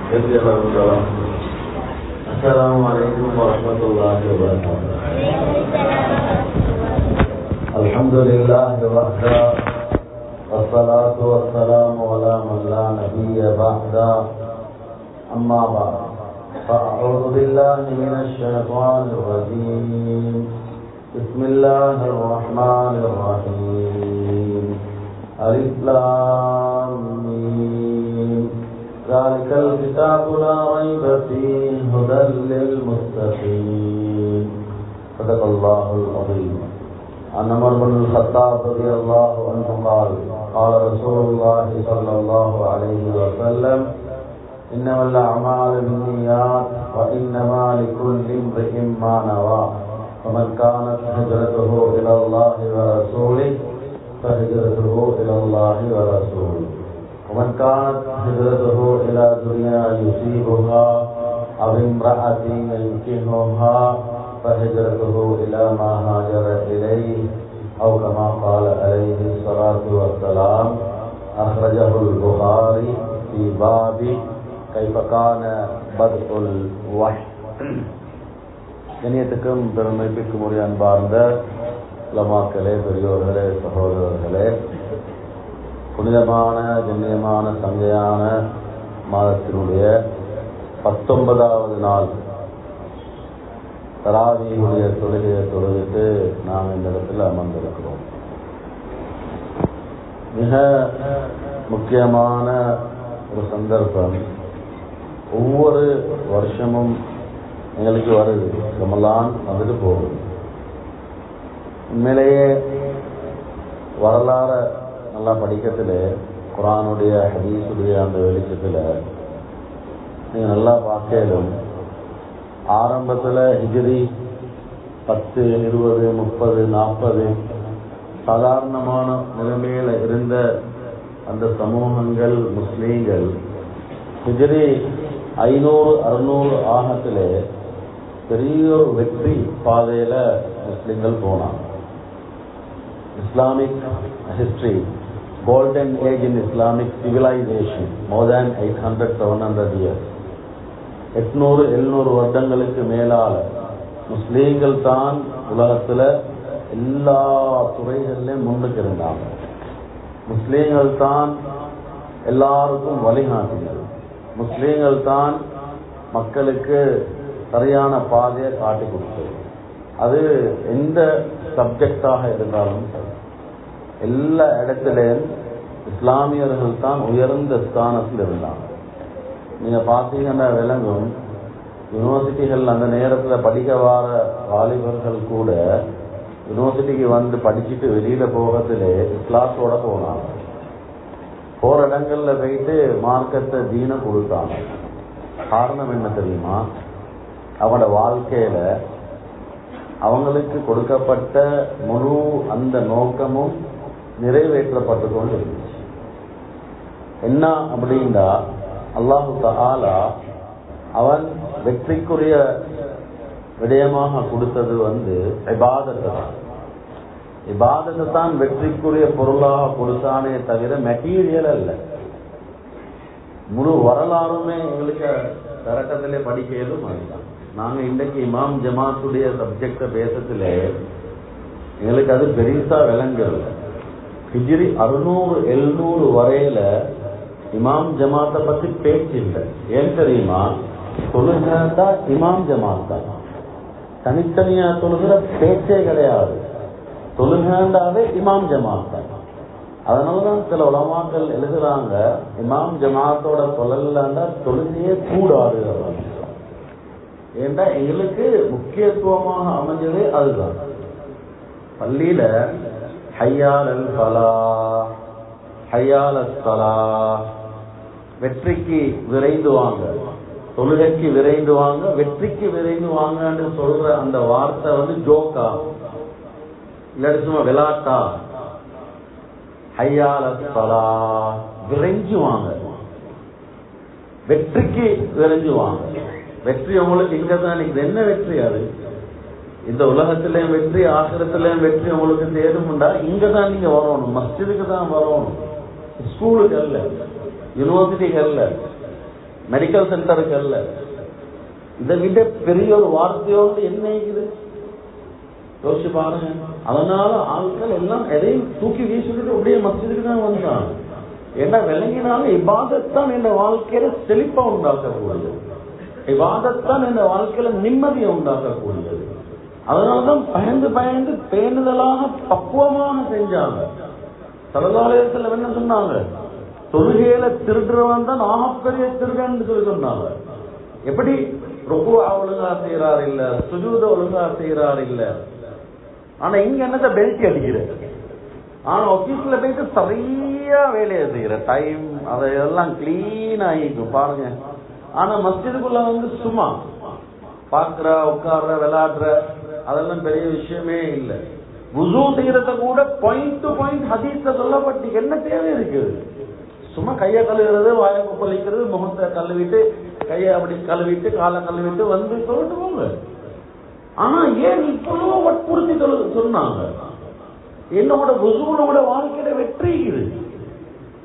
Assalamualaikum warahmatullahi wabarakatuh. Alhamdulillah wahda wassalatu wassalamu ala man la nabiyya ba'da. Amma ba'd. Fa'udhu billahi minash shaitanir rajim. Bismillahirrahmanirrahim. Alif Lam Mim. Zalikal kitabu la raiba fihi hudan lil muttaqin. Sadaqallahul azim. An Umar bin Al-Khattab radhiyallahu anhu qala Rasulullah sallallahu alaihi wasallam innamal a'malu binniyat wa innama likulli imrin ma nawa. Faman kanat hijratuhu ila Allah wa rasulihi فهجرته إلى الله ورسوله ومن كانت هجرته إلى دنيا يصيبها أو امرأة ينكحها فهجرته إلى ما هاجر إليه أو كما قال عليه الصلاة والسلام. أخرجه البخاري في باب كيف كان بدء الوحي. கண்ணியத்துக்கும் பெருமைக்கும் உரிய அன்பார்ந்த உலமாக்களே, பெரியோர்களே, சகோதரர்களே, புனிதமான கண்ணியமான சங்கையான மாதத்தினுடைய 19வது நாள் தராவீஹுடைய தொழுகையை தொழுவிட்டு நாம் இந்த இடத்தில் அமர்ந்திருக்கிறோம். மிக முக்கியமான ஒரு சந்தர்ப்பம். ஒவ்வொரு வருஷமும் எங்களுக்கு வருது, ரமலான் வந்துட்டு போகுது. உண்மையிலேயே வரலாறு நல்லா படிக்கிறதுல, குரானுடைய ஹதீஸுடைய அந்த வெளிச்சத்தில் நீங்கள் நல்லா பார்க்கலும். ஆரம்பத்தில் ஹிஜ்ரி 10, 20, 30, 40 சாதாரணமான நிலைமையில் இருந்த அந்த சமூகங்கள், முஸ்லீம்கள் ஹிஜ்ரி 500, 600 ஆகத்தில் பெரிய ஒரு வெற்றி பாதையில் முஸ்லீம்கள் போனாங்க. Islamic history, golden age in Islamic civilization, more than 800-700 years. 800-700 வருடங்களுக்கு மேலால முஸ்லீம்கள் தான் உலகத்தில் எல்லா துறைகளிலும் முன்னுக்கு இருந்தாங்க. முஸ்லீம்கள் தான் எல்லாருக்கும் வழிகாட்டினர். முஸ்லீம்கள் தான் மக்களுக்கு சரியான பாதையை காட்டி கொடுத்தது. அது எந்த சப்ஜெக்டாக இருந்தாலும் எல்லா இடத்திலையும் இஸ்லாமியர்கள் தான் உயர்ந்த ஸ்தானத்தில் இருந்தாங்க. நீங்கள் பார்த்தீங்கன்னா விளங்கும், யூனிவர்சிட்டிகள் அந்த நேரத்தில் படிக்க வர வாலிபர்கள் கூட யூனிவர்சிட்டிக்கு வந்து படிச்சுட்டு வெளியில் போகிறதுலே கிளாஸோட போனாங்க. போகிற இடங்களில் போயிட்டு மார்க்கத்தை தீன கொடுத்தாங்க. காரணம் என்ன தெரியுமா? அவங்களோட வாழ்க்கையில் அவங்களுக்கு கொடுக்கப்பட்ட முழு அந்த நோக்கமும் நிறைவேற்றப்பட்டு கொண்டு இருந்துச்சு. என்ன அப்படின்னா, அல்லாஹு தஆலா அவன் வெற்றிக்குரிய விடயமாக கொடுத்தது இபாதத்தை தான். இபாதத்தை தான் வெற்றிக்குரிய பொருளாக கொடுத்தானே தவிர மெட்டீரியல் அல்ல. முழு வரலாறுமே எங்களுக்கு தரக்கத்திலே படிக்கலும் அதுதான். நாங்கள் இன்றைக்கு இமாம் ஜமாத்துடைய சப்ஜெக்டை பேசத்துல எங்களுக்கு அது பெருசா விளங்கல. ஹிஜ்ரி 600-700 வரையில இமாம் ஜமாத்தை பத்தி பேச்சு இல்லை. ஏன் தெரியுமா? தொழுகா இமாம் ஜமாத் தான். தனித்தனியா தொழுகிற பேச்சே கிடையாது. தொழுகாண்டாவே இமாம் ஜமாத் தான். அதனாலதான் சில உலமாக்கள் எழுதுறாங்க, இமாம் ஜமாத்தோட தொழலாண்டா தொழுகையே கூடாது. ஏண்டா எங்களுக்கு முக்கியத்துவமாக அமைஞ்சதே அதுதான். பள்ளியில ஹய்யால் அல் ஃபலாஹ், ஹய்யால் அல் ஸலாஹ், வெற்றிக்கு விரைந்து வாங்க, தொழுகைக்கு விரைந்து வாங்க, வெற்றிக்கு விரைந்து வாங்கன்னு சொல்ற அந்த வார்த்தை ஜோக்கா இல்லாட்டி சும்மா விளையாட்டா? ஹய்யால் அல் ஸலாஹ், விரைஞ்சு வாங்க, வெற்றிக்கு விரைஞ்சு வாங்க. வெற்றி உங்களுக்கு இங்கதான். இது என்ன வெற்றி? அது இந்த உலகத்திலையும் வெற்றி, ஆகிரத்திலையும் வெற்றி உங்களுக்கு தேடும்டா இங்கதான் நீங்க வரணும். மஸ்ஜிதுக்கு தான் வரணும், ஸ்கூலுக்கு அல்ல, யூனிவர்சிட்டிக்கு அல்ல. மெடிக்கல் சென்டருக்கு அல்ல. இதை விட பெரிய ஒரு வார்த்தையோடு என்ன இருக்குது யோசிச்சு பாருங்க. அதனால ஆட்கள் எல்லாம் எதையும் தூக்கி வீசிட்டு அப்படியே மஸ்ஜிதுக்கு தான் வந்தாங்க. ஏன்னா விளங்கினாலும் இபாதத்தான் என்ற வாழ்க்கையில செழிப்பா உண்டாக்கக்கூடியது, இபாதத்தான் என்ற வாழ்க்கையில நிம்மதியை உண்டாக்கக்கூடியது. அதனாலதான் பயந்து பயந்து பேணுதலாக பக்குவமாக செஞ்சாங்க. ஸல்லல்லாஹு அலைஹி வஸல்லம் என்ன சொன்னாங்க? தொழுகையில திருடுறவன் தான் ஆகப்பெரிய திருடன்னு சொல்லி சொன்னாங்க. எப்படி ருக்குஅ ஒழுங்கா செய்யறாரு இல்ல, சுஜூத ஒழுங்கா செய்யறாரு இல்ல. ஆனா இங்க என்னத்த பெல்ட் அடிக்கிற, ஆனா ஆபீஸ்ல போயிட்டு சரியா வேலையை செய்யற டைம் அதெல்லாம் கிளீன் ஆகிக்கும் பாருங்க. ஆனா மஸ்ஜிதுக்குள்ள வந்து சும்மா பாக்குற உட்கார்ற விளையாடுற அதெல்லாம் பெரிய விஷயமே இல்லை. வுது செய்யறத கூட பாயிண்ட் டு பாயிண்ட் ஹதீஸ்ல சொல்லப்பட்டு என்ன தேவை இருக்குது? சும்மா கையை கழுவுறது, வாயை கொப்பளிக்கிறது, முகத்தை கழுவிட்டு கையை அப்படி கழுவிட்டு காலை கழுவிட்டு வந்து சொல்லிட்டு போங்க. ஆனா ஏன் இவ்வளவு வற்புறுத்தி சொன்னாங்க? என்னோட வுதுவோட வாழ்க்கையில வெற்றிக்குது,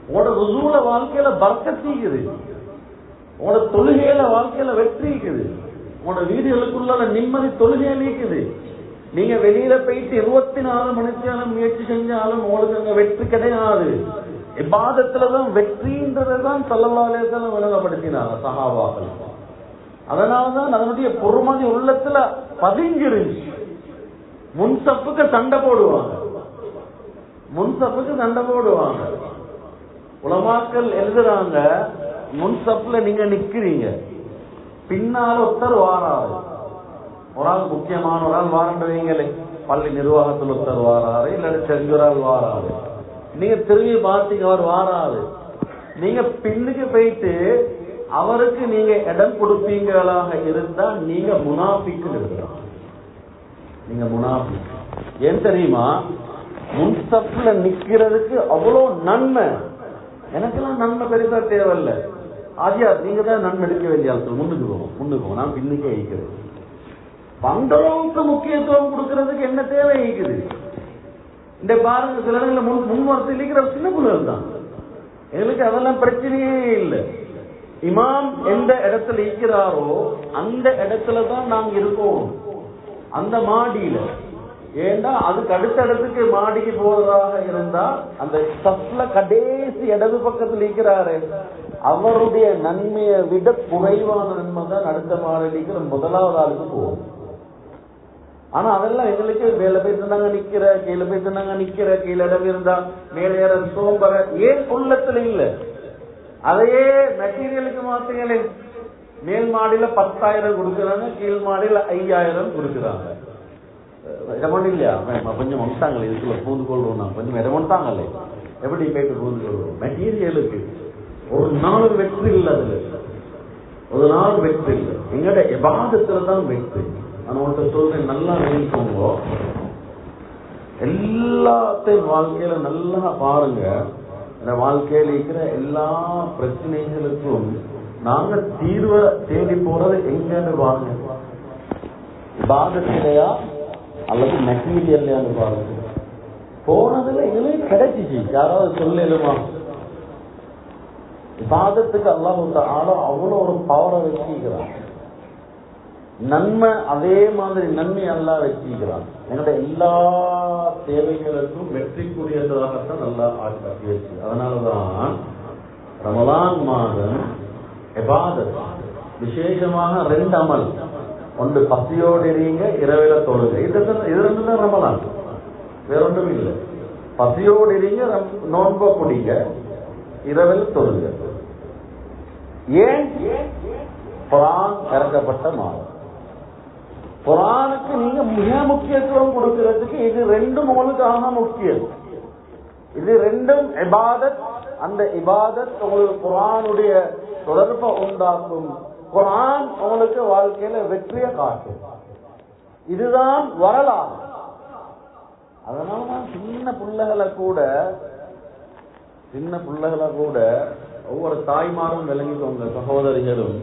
உங்களோட வுதுவோட வாழ்க்கையில பர்க்கத்தீக்குது, உங்களோட தொழுகையில வாழ்க்கையில வெற்றிக்குது, உங்களோட வீடுகளுக்குள்ள நிம்மதி தொழுகையில இருக்குது. நீங்க வெளியில போயிட்டு 24 மணித்தியாலும் முயற்சி செஞ்சாலும் உங்களுக்கு அங்க வெற்றி கிடையாது. இபாதத்துலதான் வெற்றின்றதான் ஸல்லல்லாஹு அலைஹி வஸல்லம் விளங்கப்படுத்தினாங்க சஹாபாக்கள். அதனாலதான் அதனுடைய பொறுமதி உள்ளத்துல பதிஞ்சிருந்துச்சு. முன்சப்புக்கு சண்டை போடுவாங்க, முன்சப்புக்கு சண்டை போடுவாங்க. உலமாக்கள் எழுதுறாங்க, முன்சப்புல நீங்க நிக்கிறீங்க, பின்னால ஒருத்தர் வாராரு, ஒரு ஆள் முக்கியமான ஒரு ஆள் வாரண்டு வைங்களே, பள்ளி நிர்வாகத்தில் ஒருத்தர் வாராரு இல்ல செஞ்சொரால் வாராரு, நீங்க திரும்பி பார்த்தீங்க அவர் வாராரு, நீங்க பின்னுக்கு போயிட்டு அவருக்கு நீங்க இடம் கொடுப்பீங்களாக இருந்தா நீங்க முனாஃபிக்கு இருக்கிறோம். நீங்க முனாஃபிக். ஏன் தெரியுமா? முன்சப்ல நிக்கிறதுக்கு அவ்வளோ நன்மை. எனக்கெல்லாம் நன்மை பெருசா தேவையில்லை. ஆதியா நீங்க தான் நன்மை எடுக்க வேண்டிய ஆட்கள். முன்னுக்கு போவோம், முன்னுக்கு போவோம், நான் பின்னுக்கே இருக்கிறது. பண்டளவுக்கு முக்கியத்துவம் கொடுக்கறதுக்கு என்ன தேவை இருக்குது? இந்த பாருங்க, சில இடங்களில் முன் வருஷம் இருக்கிற சின்ன பிள்ளைகள் தான். எங்களுக்கு அதெல்லாம் பிரச்சனையே இல்லை. இமாம் எந்த இடத்துல இருக்கிறாரோ அந்த இடத்துலதான் நாங்க இருக்கோம், அந்த மாடியில. ஏண்டா அதுக்கு அடுத்த இடத்துக்கு மாடிக்கு போறதாக இருந்தா அந்த சப்ல கடைசி இடது பக்கத்தில் இருக்கிறாரு, அவருடைய நன்மையை விட குறைவான நன்மை தான் அடுத்த மாடியில் இருக்கிற முதலாவது ஆளுக்கு போகும். ஆனா அதெல்லாம் எங்களுக்கு மேல போயிட்டு இருந்தாங்க நிக்கிற, கீழே போயிட்டு இருந்தாங்க நிக்கிற, கீழே இடம் இருந்தா மேலே ஏற சோம்பர, ஏன் உள்ளத்துல இல்ல. அதையே மெட்டீரியலுக்கு மாத்தீங்களே, மேல் மாடியில 10,000 கொடுக்குறாங்க, கீழ் மாடியில 5,000 கொடுக்குறாங்க. இடமொழி இல்லையா? கொஞ்சம் வந்துட்டாங்களே இதுக்குள்ள பூந்து கொள்வோம், கொஞ்சம் இடமொட்டாங்களே, எப்படி போயிட்டு பூந்து கொள்வோம்? மெட்டீரியலுக்கு ஒரு நாள் வெற்றி இல்லை, அதுல ஒரு நாள் வெற்றி இல்லை. எங்கட இபாதத்துல தான் வெற்றி. நான் உங்கள்கிட்ட சொல்றேன், நல்லா நினைக்கோங்க, எல்லாத்தையும் வாழ்க்கையில நல்லா பாருங்க. இந்த வாழ்க்கையில இருக்கிற எல்லா பிரச்சனைகளுக்கும் நாங்க தீர்வை தேடி போறது எங்கன்னு பாருங்க. இபாதத்திலையா அல்லது மெட்டீரியல்லையான்னு பாருங்க. போனதுல எங்களுக்கு கிடைச்சிச்சு, யாராவது சொல்லலுமா? இபாதத்துக்கு அல்லாஹ் தஆலா அவ்வளவு ஒரு பவரை வச்சிருக்கிறான். நன்மை அதே மாதிரி நன்மை அல்லாஹ் வச்சிருக்கிறான். எங்களுடைய எல்லா தேவைகளுக்கும் வெற்றிக்குரியதாகத்தான் நல்லா ஆக்கி வச்சு. அதனாலதான் ரமலான் மாதம் இபாதத் விசேஷமாக 2 அமல். ஒன்று பசியோடு இருங்க, இரவில தொழுக. இது ரெண்டு தான் ரமலான், வேற ஒன்றும் இல்லை. பசியோடு இருங்க, நோன்பை குடிங்க, இரவில் தொழுக. ஏன்? குர்ஆன் இறக்கப்பட்ட மாதம். குர்ஆனுக்கு நீங்க மிக முக்கியத்துவம் கொடுக்கிறதுக்கு இது ரெண்டும் உங்களுக்கு ஆக முக்கியம். இது ரெண்டும் இபாதத். அந்த இபாதத் உங்களுக்கு குர்ஆனுடைய தொடர்பை உண்டாக்கும். குர்ஆன் உங்களுக்கு வாழ்க்கையில வெற்றியை காட்டும். இதுதான் வரலாறு. அதனாலதான் சின்ன பிள்ளைகளை கூட ஒவ்வொரு தாய்மாரும் விளங்கிக்கோங்க, சகோதரிகளும்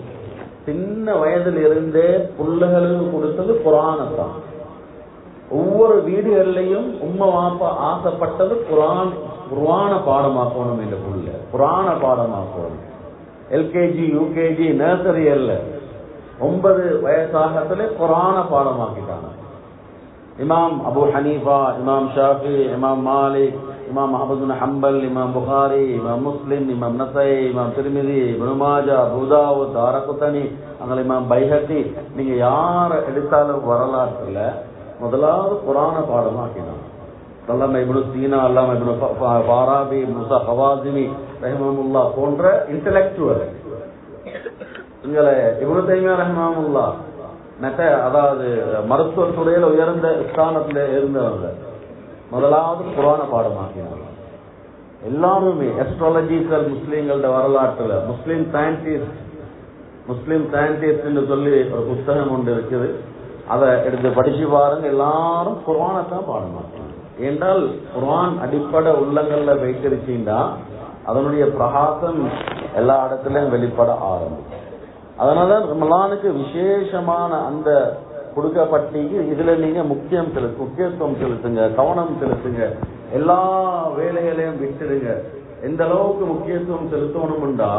சின்ன வயதில் இருந்தே பிள்ளைகளுக்கு கொடுத்தது குர்ஆனைத்தான். ஒவ்வொரு வீடுகள்லையும் உம்மா வாப்பா ஆசைப்பட்டது குர்ஆனை பாடமாக்கணும். என்ற புள்ள குர்ஆனை பாடமாக்கணும். எல்கேஜி யூகேஜி நர்சரி அல்ல, 9 வயசாகத்திலே குர்ஆன பாடமாக்கிட்டாங்க. இமாம் அபு ஹனீஃபா, இமாம் ஷாஃபி, இமாம் மாலிக், இமாம் அஹ்மது பின் ஹம்பல், இமாம் புகாரி, இமாம் முஸ்லிம், இமாம் நஸாயி, இமாம் திர்மிதி, இப்னு மாஜா, அபூ தாவூத், தாரகுத்தனி, அங்கே இமாம் பைஹகி, நீங்க யாரை எடுத்தாலும் வரலாற்றுல முதலாவது குர்ஆன பாடமாக்கினாங்க. அல்லாம இப்னு சீனா, அல்லாம இப்னு ஃபாராபி, முஸா ஹவாஸிமி ரஹிமஹுல்லாஹ் போன்ற இன்டெலெக்சுவல், இங்களை இப்னு தைமியா ரஹிமஹுல்லாஹ் அதாவது மருத்துவத்துறையில உயர்ந்த ஸ்தானத்துல இருந்தவங்க முதலாவது குர்ஆன பாடமாக்கினாங்க. எல்லாருமே அஸ்ட்ராலஜிக்கல் முஸ்லீம்களோட வரலாற்றுல முஸ்லீம் சயின்டிஸ்ட் சொல்லி ஒரு புத்தகம் ஒன்று இருக்குது, அதை எடுத்து படிச்சு பாருங்க. எல்லாரும் குர்ஆனைத்தான் பாடமாக்கினாங்க. என்றால் குர்ஆன் அடிப்படை உள்ளங்கள்ல வைத்திருச்சீங்கன்னா அதனுடைய பிரகாசம் எல்லா இடத்துலயும் வெளிப்பட ஆரம்பிக்கும். அதனாலதான் ரமலானுக்கு விசேஷமான அந்த கொடுக்கப்பட்டிக்கு இதுல நீங்க முக்கியத்துவம் செலுத்துங்க, கவனம் செலுத்துங்க, எல்லா வேலைகளையும் விட்டுடுங்க. எந்த அளவுக்கு முக்கியத்துவம் செலுத்தணும்டா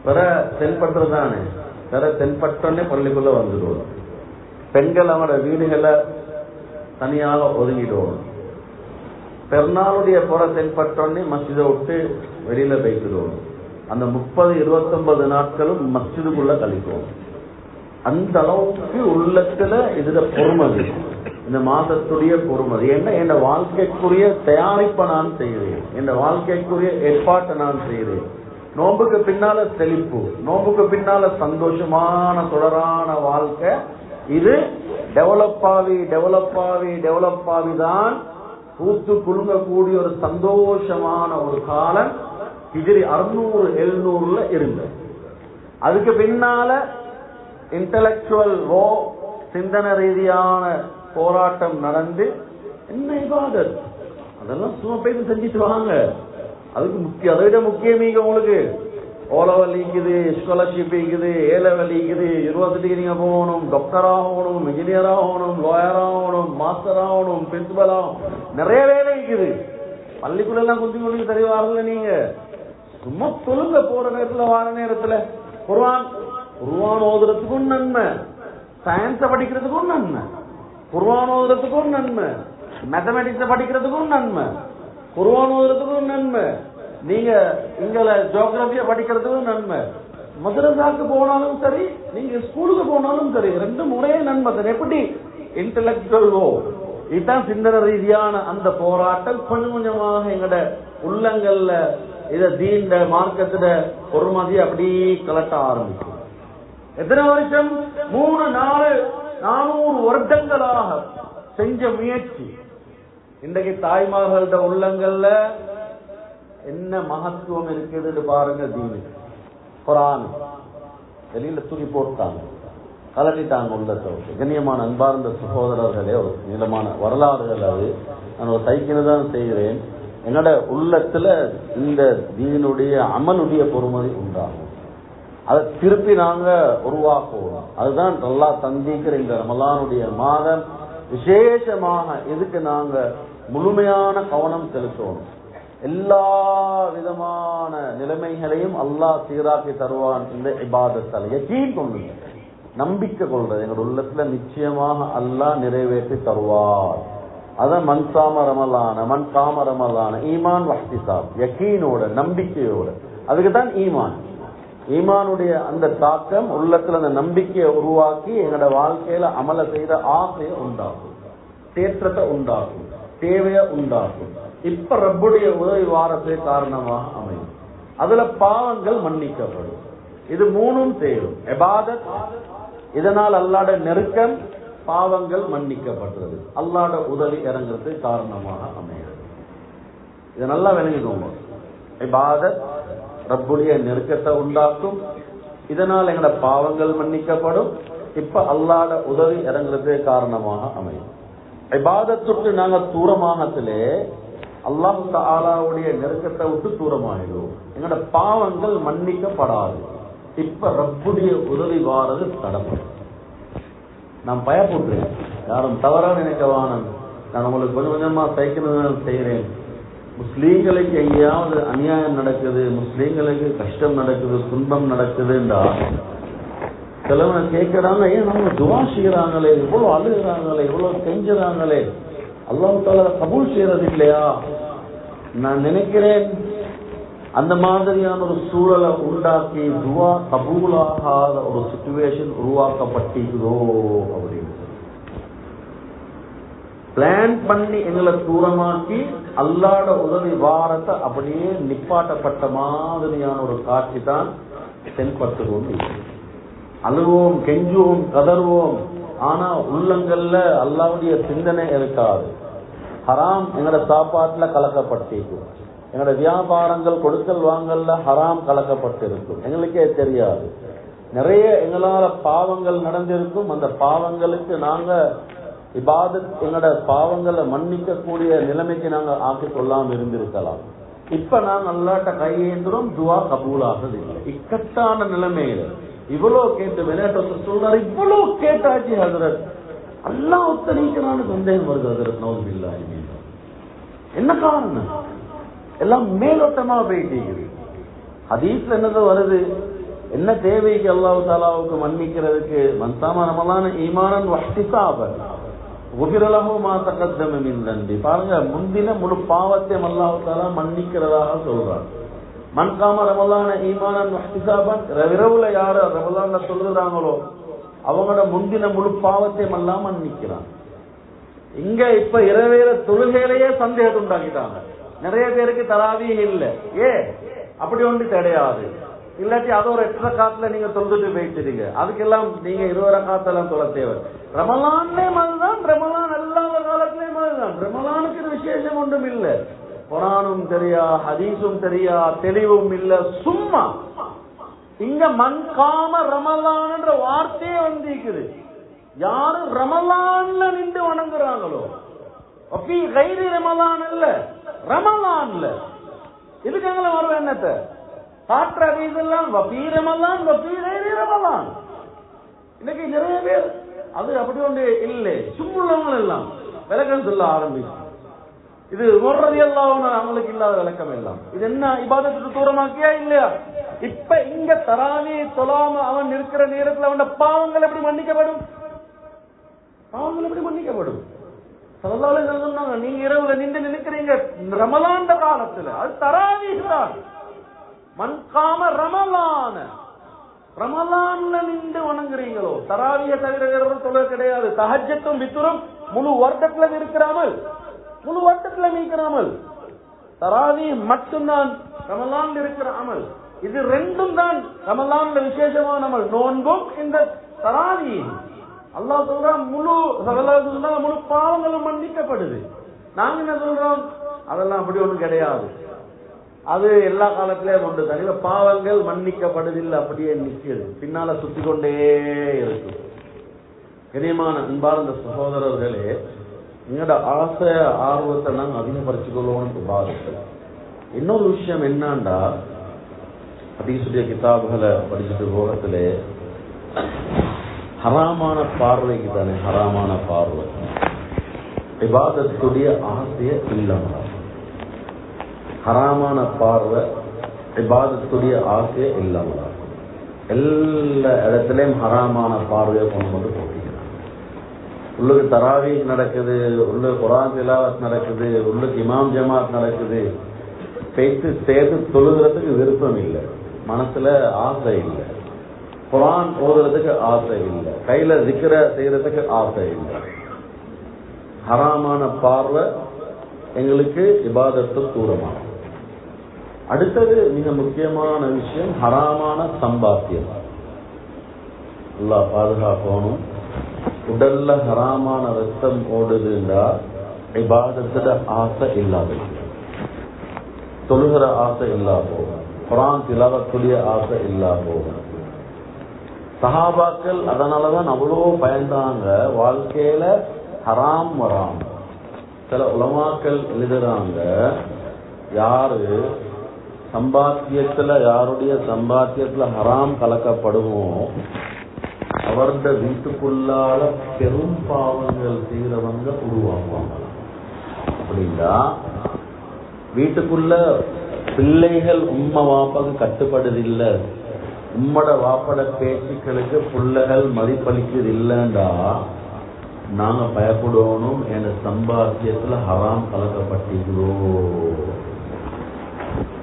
பிற தென்பட்டுறதானே, பிற தென்பட்டோன்னே பள்ளிக்குள்ள வந்துடுவோம். பெண்கள் அவங்களோட வீடுகளை தனியாக ஒதுங்கிடுவோம். பெருநாளுடைய புற தென்பட்டோன்னே மஸ்ஜிதை விட்டு வெளியில போய்க்கிடுவோம். அந்த 30-29 நாட்களும் மஸ்ஜிதுக்குள்ள கழிப்போம். அந்த அளவுக்கு உள்ளத்துல இதுல பொறுமதி, இந்த மாதத்துடைய பொறுமதி. ஏன்னா என் வாழ்க்கைக்குரிய தயாரிப்பை நான் செய்கிறேன், என் வாழ்க்கைக்குரிய ஏற்பாட்டை நான் செய்கிறேன். நோம்புக்கு பின்னால செழிப்பு, நோம்புக்கு பின்னால சந்தோஷமான தொடரான வாழ்க்கை. இது டெவலப் ஆகி தான் பூத்து குலுங்கக்கூடிய ஒரு சந்தோஷமான ஒரு காலம் ஹிஜ்ரி 600-700 இருந்தது. அதுக்கு பின்னால இன்டலெக்சுவல் சிந்தனை ரீதியான போராட்டம் நடந்து என்ன இபாதத் அதெல்லாம் சும்மா போய் செஞ்சுட்டு வாங்க. அதுக்கு முக்கியம், அதை விட முக்கியம் உங்களுக்கு ஓலவல் இருக்குது, ஸ்காலர்ஷிப் இருக்குது, ஏலவல் இருக்குது, யூனிவர்சிட்டிக்கு நீங்க போகணும், டாக்டர் ஆகணும், இன்ஜினியர் ஆகணும், லாயர் ஆகணும், மாஸ்டர் ஆகணும், பிரின்சிபல் ஆகணும், நிறைய வேலை இருக்குது. பள்ளிக்குள்ள எல்லாம் கொஞ்சம் தெரியவாருல. நீங்க சும்மா சொல்லுங்க, போற நேரத்துல வார நேரத்துல குர்ஆன் ஓதுறதுக்கும் நன்மை, சயின்ஸ படிக்கிறதுக்கும் நன்மை, குர்ஆன் ஓதுறதுக்கும் நன்மை, மேத்தமெட்டிக்ஸ படிக்கிறதுக்கும் நன்மை, குர்ஆன் ஓதுறதுக்கும் நன்மை, நீங்க இங்கல ஜியோகிராபியா படிக்கிறதுக்கும் நன்மை, மதரசாக்கு போனாலும் சரி, நீங்க ஸ்கூலுக்கு போனாலும் சரி, ரெண்டும் ஒரே நன்மை தான். எப்படி இன்டெலெக்சுவல் இதுதான் சிந்தனை ரீதியான அந்த போராட்டம் கொஞ்சம் கொஞ்சமாக எங்கட உள்ளங்கள்ல இத தீண்ட மார்க்கத்துல பொறுமதி அப்படி கலட்ட ஆரம்பிக்கும். எத்தனை வருஷம்? 300-400 வருடங்களாக செஞ்ச முயற்சி. இன்றைக்கு தாய்மார்கள்ட உள்ளங்கள்ல என்ன மகத்துவம் இருக்குதுன்னு பாருங்க. தீனு குர்ஆன் வெளியில தூக்கி போட்டாங்க, கலட்டிட்டாங்க உள்ளத்தை. கண்ணியமான அன்பார்ந்த சகோதரர்களே, ஒரு நீளமான வரலாறுகள் அது. நான் ஒரு சைக்கிள் தான் செய்கிறேன். என்னோட உள்ளத்துல இந்த தீனுடைய அமலுடைய பொறுமதி உண்டாகும். அதை திருப்பி நாங்க உருவாக்குவோம். அதுதான் நல்லா சந்திக்கிற இந்த ரமலானுடைய மாதம் விசேஷமாக இதுக்கு நாங்க முழுமையான கவனம் செலுத்தணும். எல்லா விதமான நிலைமைகளையும் அல்லாஹ் சீராக்கி தருவான். இந்த இபாதத்தால் யகீன் கொள்ளுங்க, நம்பிக்கை கொள்றது எங்களோட உள்ளத்துல நிச்சயமாக அல்லாஹ் நிறைவேற்றி தருவார். அதான் மன் காம ரமலான ஈமான் வஹ்திசாப், யகீனோட நம்பிக்கையோட. அதுக்குதான் ஈமானுடைய அந்த தாக்கம் உள்ளத்துல அந்த நம்பிக்கையை உருவாக்கி எங்களோட வாழ்க்கையில அமல செய்த ஆசையை உண்டாகும், தேற்றத்தை உண்டாகும், தேவையை உண்டாகும். இப்ப ரப்புடைய உதவி வாரத்தை காரணமாக அமையும். அதுல பாவங்கள் மன்னிக்கப்படும். இது மூணும் சேரும். இபாதத், இதனால் அல்லாஹ்வுடைய நெருக்கம், பாவங்கள் மன்னிக்கப்படுறது, அல்லாஹ்வுடைய உதவி இறங்குறது காரணமாக அமைகிறது. இதை நல்லா விளங்கிக்கோங்க. இபாதத் ரப்புடைய நெருக்கத்தை உண்டாக்கும், இதனால் எங்களோட பாவங்கள் மன்னிக்கப்படும், இப்ப அல்லாஹ்வுடைய உதவி இறங்குறது காரணமாக அமையும். இபாதத்துக்கு நாங்க தூரமாகத்திலே அல்லாஹ் தஆலாவுடைய நெருக்கத்தை விட்டு தூரமாகிடுவோம். எங்களோட பாவங்கள் மன்னிக்கப்படாது. இப்ப ரப்புடைய உதவி வாரது தடப்படும். நான் பயப்படுறேன், யாரும் தவறா நினைக்கவான. நான் உங்களுக்கு கொஞ்சம் கொஞ்சமா சைக்கிள் செய்கிறேன். முஸ்லீம்களுக்கு எங்கேயாவது அநியாயம் நடக்குது, முஸ்லீம்களுக்கு கஷ்டம் நடக்குது, துன்பம் நடக்குதுன்றா சிலவங்க கேட்கிறாங்க, ஏன் நம்ம துவா செய்யறாங்களே, இவ்வளவு அழுகிறாங்களே, இவ்வளவு கெஞ்சுறாங்களே, அல்லாஹ் தஆலா கபூல் செய்யறது இல்லையா? நான் நினைக்கிறேன் அந்த மாதிரியான ஒரு சூழலை உண்டாக்கி துவா கபூலாகாத ஒரு சிச்சுவேஷன் உருவாக்கப்பட்டிருக்கிறோ அப்படின்னு பிளான் பண்ணி எங்களை தூரமாக்கி அல்லாஹ்வோட உதவி வாரத்தை அப்படியே நிப்பாட்டப்பட்ட மாதிரியான ஒரு காட்சி தான் தென்பட்டு கொண்டு அழுவோம், கெஞ்சுவோம், கதறுவோம், ஆனா உள்ளங்கள்ல அல்லாஹ்வுடைய சிந்தனை இருக்காது. ஹராம் எங்களோட சாப்பாட்டுல கலக்கப்பட்டிருக்கும், எங்களோட வியாபாரங்கள் கொடுக்கல் வாங்கல்ல ஹராம் கலக்கப்பட்டிருக்கும், எங்களுக்கே தெரியாது. நிறைய எங்களால பாவங்கள் நடந்திருக்கும், அந்த பாவங்களுக்கு நாங்க இபாதத் எங்களோட பாவங்களை மன்னிக்க கூடிய நிலைமைக்கு நாங்க ஆக்கிக் கொள்ளாம இருந்திருக்கலாம். இப்ப நாங்க அல்லாஹ்ட்ட கையேந்துறோம், துவா கபூலாகிறது இல்லை. இக்கட்டான நிலைமையில இவ்வளவு கேட்டு விளையாட்டு சொல்றாரு, இவ்வளவு கேட்டாச்சு ஹஜ்ரத், அல்லாஹ் ஒத்தரிக்கிறான்னு சந்தேகம் வருது ஹஜ்ரத். நௌதுபில்லாஹி மின். என்ன காரணம்? எல்லாம் மேலோட்டமா போயிட்டு ஹதீஸ்ல என்னது வருது, என்ன தேவைக்கு அல்லாஹ் தஆலாவுக்கு மன்னிக்கிறதுக்கு? மன்சாம ரமலான ஈமானன் வஹ்திசாபன் குஃபிரலஹு மா தகத்தம மின் தன்பி. பாருங்க, முந்தின முழு பாவத்தையும் அல்லாஹ் தஆலா மன்னிக்கிறதாக சொல்றார். மன்காம ரமலான ஈமானன் வஹ்திசாபன், இரவுல யாரு ரமலான்ல சொல்றாங்களோ அவங்களோட முந்தின முழு பாவத்தையும் எல்லாம் மன்னிக்கிறான். இங்க இப்ப இரவேல தொழுகையிலேயே சந்தேகத்தை உண்டாக்கிட்டாங்க. நிறைய பேருக்கு தராவீஹ் இல்ல. அப்படி ஒன்று கிடையாது. இல்லாட்டி அது ஒரு 8 ரக்காத்துல நீங்க தொழுதுட்டு போயிட்டுறீங்க, அதுக்கெல்லாம் நீங்க 20 ரக்காத்தெல்லாம் தொழ தேவை. ரமலான்லயும் அதுதான், ரமலான் அல்லாத காலத்திலயும் அதுதான். ரமலானுக்கு விசேஷம் ஒன்றும் இல்ல, குர்ஆனும் தெரியா, ஹதீஸும் தெரியா, தெளிவும் இல்ல, சும்மா இங்க மன்காம ரமலான் என்ற வார்த்தையே வந்திருக்குது. யாரு ரமலான்ல நின்று வணங்குறாங்களோ, ரமலான் இல்ல, ரமலான்ல இதுக்கு எங்களை வர என்னத்தை காற்ற இதெல்லாம் வபீ ரமலான், வபீ கைரி ரமலான். இன்னைக்கு நிறைய பேர் அது அப்படி ஒன்று இல்லை, சும்முள்ளவங்க எல்லாம் விளக்கம் சொல்ல ஆரம்பிச்சு. இது முர்ரதி எல்லாம் அவங்களுக்கு இல்லாத விளக்கம் எல்லாம். இது என்ன இபாதத்துக்கு தூரமாக்கியா இல்லையா? இப்ப இங்க தராவி தொழாம அவன் இருக்கிற நேரத்தில் அவன் பாவங்கள் எப்படி மன்னிக்கப்படும்? பாவங்கள் எப்படி மன்னிக்கப்படும்? ஸல்லல்லாஹு அலைஹி வஸல்லம் சொன்னாங்க, நீங்க இரவுல நின்று நினைக்கிறீங்க ரமலான் காலத்துல, அது தராவீஹ் தான். மன்காம ரமலான, ரமலான்ல நின்று வணங்குறீங்களோ, தராவிய தவிர தொலை கிடையாது. தஹஜ்ஜத்தும் வித்ரும் முழு வருடத்துல இருக்கிறாமல், முழு வருடத்துல நீக்கிறாமல், தராவி மட்டும்தான் ரமலான்ல இருக்கிற அமல். இது ரெண்டும் தான் ரமலான்ல விசேஷமான அமல். நோன்பும் இந்த தராவி. அல்லாஹ் சொல்றான் முழு முழு பாவங்களும் மன்னிக்கப்படுது. நாங்க என்ன சொல்றோம், அதெல்லாம் அப்படி ஒண்ணும் கிடையாது, அது எல்லா காலத்திலேயும் உண்டு தனியில பாவங்கள் மன்னிக்கப்படுதில்லை, அப்படியே நிற்கிறது, பின்னால சுத்தி கொண்டே இருக்கு. கனியமான அன்பார்ந்த சகோதரர்களே, எங்களோட ஆசை ஆர்வத்தை நாங்கள் அதிகப்படுத்திக் பாதிக்கல. இன்னொரு விஷயம் என்னண்டா, ஹதீஸுடைய கிதாபுகளை படிச்சுட்டு போகத்திலே ஹராமான பார்வைக்கு தானே, ஹராமான பார்வை இபாதத்துடைய ஆசையை இல்லாம, ஹராமான பார்வை இபாதத்துடைய ஆசையை இல்லாம, எல்லா இடத்திலையும் ஹராமான பார்வையை கொண்டு வந்து போட்டிக்கிறாங்க. உள்ளுக்கு தராவீஹ் நடக்குது, உள்ளுக்கு குர்ஆன் திலாவத் நடக்குது, உள்ளுக்கு இமாம் ஜமாத் நடக்குது, பேச்சு சேர்த்து தொழுகிறதுக்கு விருப்பம் இல்லை, மனசுல ஆசை இல்லை, குர்ஆன் ஓதுறதுக்கு ஆசை இல்லை, கையில திக்ர செய்யறதுக்கு ஆசை இல்லை. ஹராமான பார்வை எங்களுக்கு இபாதத்து தூரமாகும். அடுத்தது மிக முக்கியமான விஷயம், ஹராமான சம்பாத்தியம். அல்லாஹ் பாதுகாக்கணும். உடல்ல ஹராமான ரத்தம் ஓடுதுன்னா இபாதத்துல ஆசை இல்லாத, தொழுகிற ஆசை இல்லா போகும், குர்ஆன் திலாவத்துடைய ஆசை இல்லா போகும். சஹாபாக்கள் அதனாலதான் அவ்வளோ பயந்தாங்க, வாழ்க்கையில ஹராம் வராம. சில உலமாக்கள் எழுதுறாங்க, யாரு சம்பாத்தியத்துல, யாருடைய சம்பாத்தியத்துல ஹராம் கலக்கப்படுமோ அவருடைய வீட்டுக்குள்ளால பெரும் பாவங்கள் செய்யறவங்க உருவாக்குவாங்க. அப்படின்னா வீட்டுக்குள்ள பிள்ளைகள் உம்மை வாப்பாக்கு கட்டுப்படுதில்லை, உம்மட வாப்பட பேச்சுக்களுக்கு பிள்ளைகள் மதிப்பளிக்கிறது இல்லைண்டா நாங்க பயப்படணும். என் சம்பாத்தியத்துல ஹராம் கலக்கப்பட்டிருக்கிறோம்.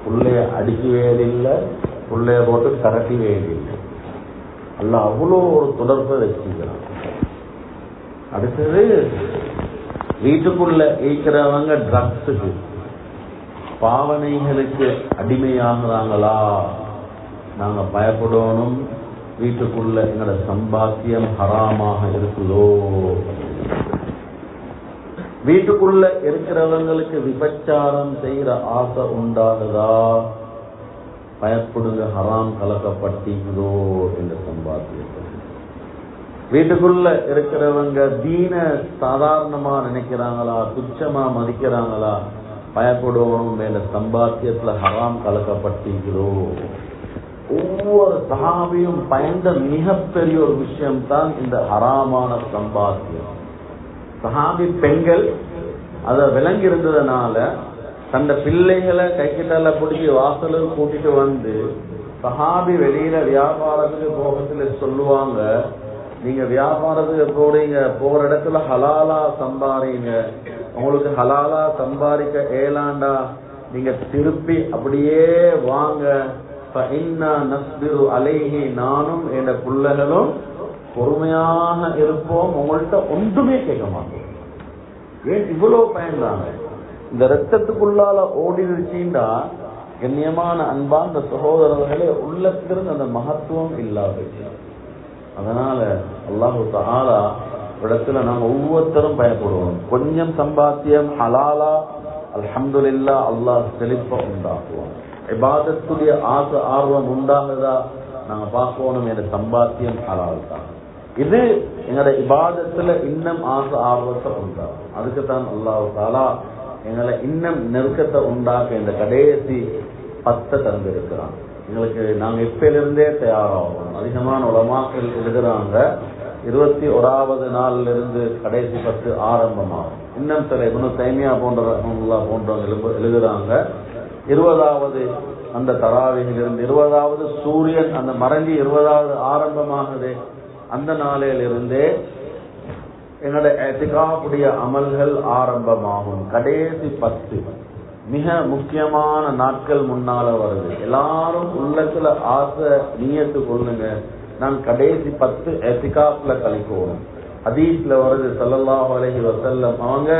பிள்ளைய அடிக்கவே இல்லை, பிள்ளைய போட்டு கரட்டிவே இல்லை. அல்ல அவ்வளோ ஒரு தொடர்பை வச்சுக்கிறான். அடுத்தது வீட்டுக்குள்ள இருக்கிறவங்க ட்ரக்ஸுக்கு பாவனைகளுக்கு அடிமையாகிறாங்களா, நாங்க பயப்படணும். வீட்டுக்குள்ள எங்களோட சம்பாத்தியம் ஹராமாக இருக்குதோ, வீட்டுக்குள்ள இருக்கிறவங்களுக்கு விபச்சாரம் செய்யற ஆசை உண்டாகுதா, பயப்படுங்க, ஹராம் கலக்கப்பட்டீங்களோ என்ற சம்பாத்தியத்தை. வீட்டுக்குள்ள இருக்கிறவங்க தீன சாதாரணமா நினைக்கிறாங்களா, துச்சமா மதிக்கிறாங்களா, பயப்படுவோம் என்ற சம்பாத்தியத்துல ஹராம் கலக்கப்பட்டீங்களோ. ஒவ்வொரு சஹாபியும் பயந்த மிகப்பெரிய ஒரு விஷயம் தான் இந்த ஹராமான சம்பாத்தியம். சஹாபி பெண்கள் அதை விளங்கி இருந்ததுனால தந்த பிள்ளைகளை கைக்கிட்டால பிடிச்சி வாசலுக்கு கூட்டிட்டு வந்து சஹாபி வெளியில வியாபாரத்துக்கு போகத்துல சொல்லுவாங்க, நீங்க வியாபாரத்துக்கு போறீங்க, போற இடத்துல ஹலாலா சம்பாதிங்க, உங்களுக்கு ஹலாலா சம்பாதிக்க ஏலாண்டா நீங்க திருப்பி அப்படியே வாங்க, அலைஹி நானும் என்ற பிள்ளைகளும் பொறுமையாக இருப்போம், உங்கள்கிட்ட ஒன்றுமே கேட்க மாட்டோம். ஏன் இவ்வளவு பயன்தாங்க? இந்த ரத்தத்துக்குள்ளால ஓடிடுச்சுண்டா கண்ணியமான அன்பார்ந்த சகோதரர்களே, உள்ளத்திலிருந்து அந்த மகத்துவம் இல்லாத. அதனால அல்லாஹு தஆலா இடத்துல நாங்க ஒவ்வொருத்தரும் பயப்படுவோம். கொஞ்சம் சம்பாத்தியம் ஹலாலா, அல்ஹம்துலில்லாஹ், அல்லாஹ் செழிப்ப உண்டாக்குவோம். இபாதத்துடைய ஆசை ஆர்வம் உண்டாகுதா, நாங்க பார்க்கணும் என்ற சம்பாத்தியம் ஹலால் தான். இது எங்களோட இபாதத்துல இன்னும் ஆசை ஆர்வத்தை உண்டாகும். அதுக்குத்தான் அல்லாஹ் தஆலா எங்களை இன்னும் நெருக்கத்தை உண்டாக்க இந்த கடைசி 10 தந்திருக்கிறான். எங்களுக்கு நாங்க இப்பையிலிருந்தே தயாராகும். அதிகமான உலமாக்கள் எழுதுறாங்க 21வது நாள்ல இருந்து கடைசி 10 ஆரம்பமாகும். இன்னும் சில இப்னு தைமியா போன்றவங்க எழுதுறாங்க 20வது அந்த தராவியிலிருந்து 20வது சூரியன் அந்த மறைஞ்சி 20வது ஆரம்பமாகுது, அந்த நாளிலிருந்தே என்னோட இத்திகாஃபுடைய அமல்கள் ஆரம்பமாகும். கடைசி 10 மிக முக்கியமான நாட்கள் முன்னால வருது. எல்லாரும் உள்ளத்துல ஆசை நீயத்து கொள்ளுங்க, நான் கடைசி 10 இத்திகாஃப்ல கழிக்கணும். ஹதீஸ்ல வருது ஸல்லல்லாஹு அலைஹி வஸல்லம் அவங்க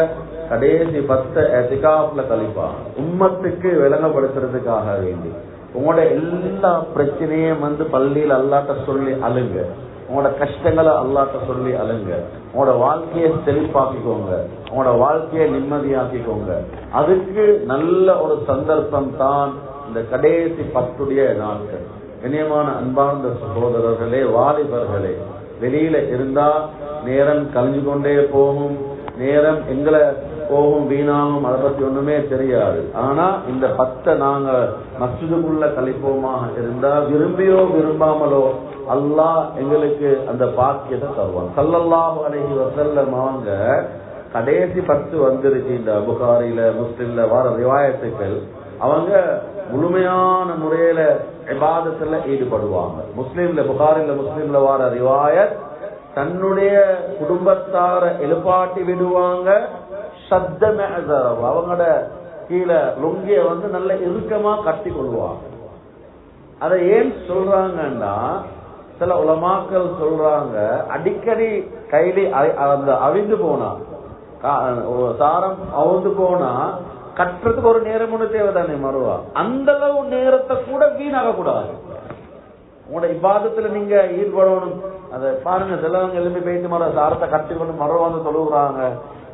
கடைசி 10 இத்திகாஃப்ல கழிப்பாங்க. உம்மத்துக்கு விளங்கப்படுத்துறதுக்காக வேண்டி. உங்களோட எல்லா பிரச்சனையும் பள்ளியில் அல்லாஹ்ட்ட சொல்லி அழுங்க, உங்களோட கஷ்டங்களை அல்லாஹ்ட்ட சொல்லி அழுங்க, உங்களோட வாழ்க்கையை செழிப்பாக்கிக்கோங்க, உங்களோட வாழ்க்கையை நிம்மதியாக்கிக்கோங்க. அதுக்கு நல்ல ஒரு சந்தர்ப்பம் தான் இந்த கடைசி 10 நாட்கள். இனியமான அன்பார்ந்த சகோதரர்களே, வாலிபர்களே, வெளியில இருந்தா நேரம் கழிஞ்சு கொண்டே போகும், நேரம் எங்களை போகும், வீணாகும், அதை பத்தி ஒண்ணுமே தெரியாது. ஆனா இந்த 10 நாங்க மஸ்ஜிதுக்குள்ள கழிப்போமாக இருந்தா விரும்பியோ விரும்பாமலோ அல்லாஹ் எங்களுக்கு அந்த பாக்கியத்தை தருவான். ஸல்லல்லாஹு அலைஹி வஸல்லம் அவங்க கடைசி 10 வந்துருச்சு. இந்த புகாரில முஸ்லிம்ல வர ரிவாயத்துக்கள் அவங்க முழுமையான முறையில இபாதத்துல ஈடுபடுவாங்க. முஸ்லிம்ல வர ரிவாயத் தன்னுடைய குடும்பத்தார எழுப்பாட்டி விடுவாங்க. அவங்களோட கீழே லுங்கிய நல்ல இறுக்கமா கட்டி கொள்வாங்க. அதை ஏன் சொல்றாங்கன்னா சில உலமாக்கள் சொல்றாங்க, அடிக்கடி கைலி அந்த அவிந்து போனா சாரம் அவிந்து போனா கட்டுறதுக்கு ஒரு நேரம் ஒண்ணு தேவைதானே மறுவா, அந்த அளவு நேரத்தை கூட வீணாக கூடாது. உங்களோட இபாதத்துல நீங்க ஈடுபடணும். அதை பாருங்க, சிலவங்க எழுப்பி போயிட்டு மர சாரத்தை கட்டி கொண்டு மறுவா தொழுகிறாங்க,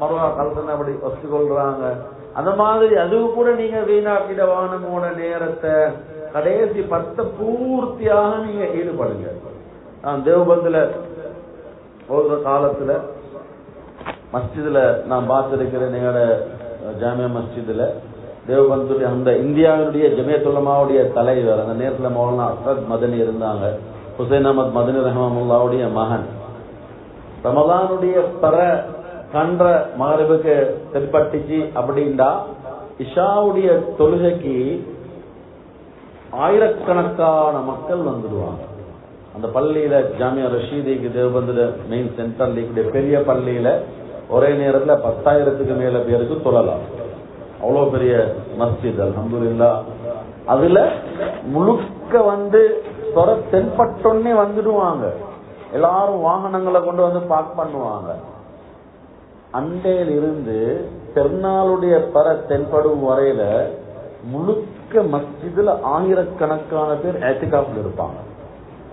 மறுவா கலசனை அப்படி வச்சு கொள்றாங்க. அந்த மாதிரி அதுவு கூட நீங்க வீணாக்கிடவான உங்களோட நேரத்தை கடைசி 10 பூர்த்தியாக நீங்க ஈடுபடுங்க. நான் தேவபந்துல ஒரு காலத்துல மஸ்ஜிதுல நான் பார்த்திருக்கிறேன். எங்களோட ஜாமியா மஸ்ஜிதுல தேவபந்துடைய அந்த இந்தியாவுடைய ஜமியத் உலமாவுடைய தலைவர் அந்த நேரத்துல மௌலானா அஸ்ரத் மதனி இருந்தாங்க. ஹுசைன் அஹமத் மதனி ரஹ்மத்துல்லாஹுடைய மகன். ரமலானுடைய கன்ற மகரிபுக்கு தென்பட்டுச்சு அப்படின்னா இஷாவுடைய தொழுகைக்கு ஆயிரக்கணக்கான மக்கள் வந்துடுவாங்க. அந்த பள்ளியில ஜாமியா ரஷீதிக்கு தேவபந்துல மெயின் சென்டர்ல இருக்கக்கூடிய பெரிய பள்ளியில ஒரே நேரத்துல 10,000க்கு மேல பேருக்கு தொழலாம். அவ்வளவு பெரிய மஸ்ஜித் அல்ஹம்துலில்லாஹ். அதுல முழுக்க வந்து தென்பட்டோன்னே வந்துடுவாங்க. எல்லாரும் வாகனங்களை கொண்டு வந்து பார்க் பண்ணுவாங்க. அண்டையில் இருந்து பெருநாளுடைய தென்படும் வரையில முழுக்க மஸ்ஜிதுல ஆயிரக்கணக்கான பேர் ஏத்திகாஃப்ல இருப்பாங்க.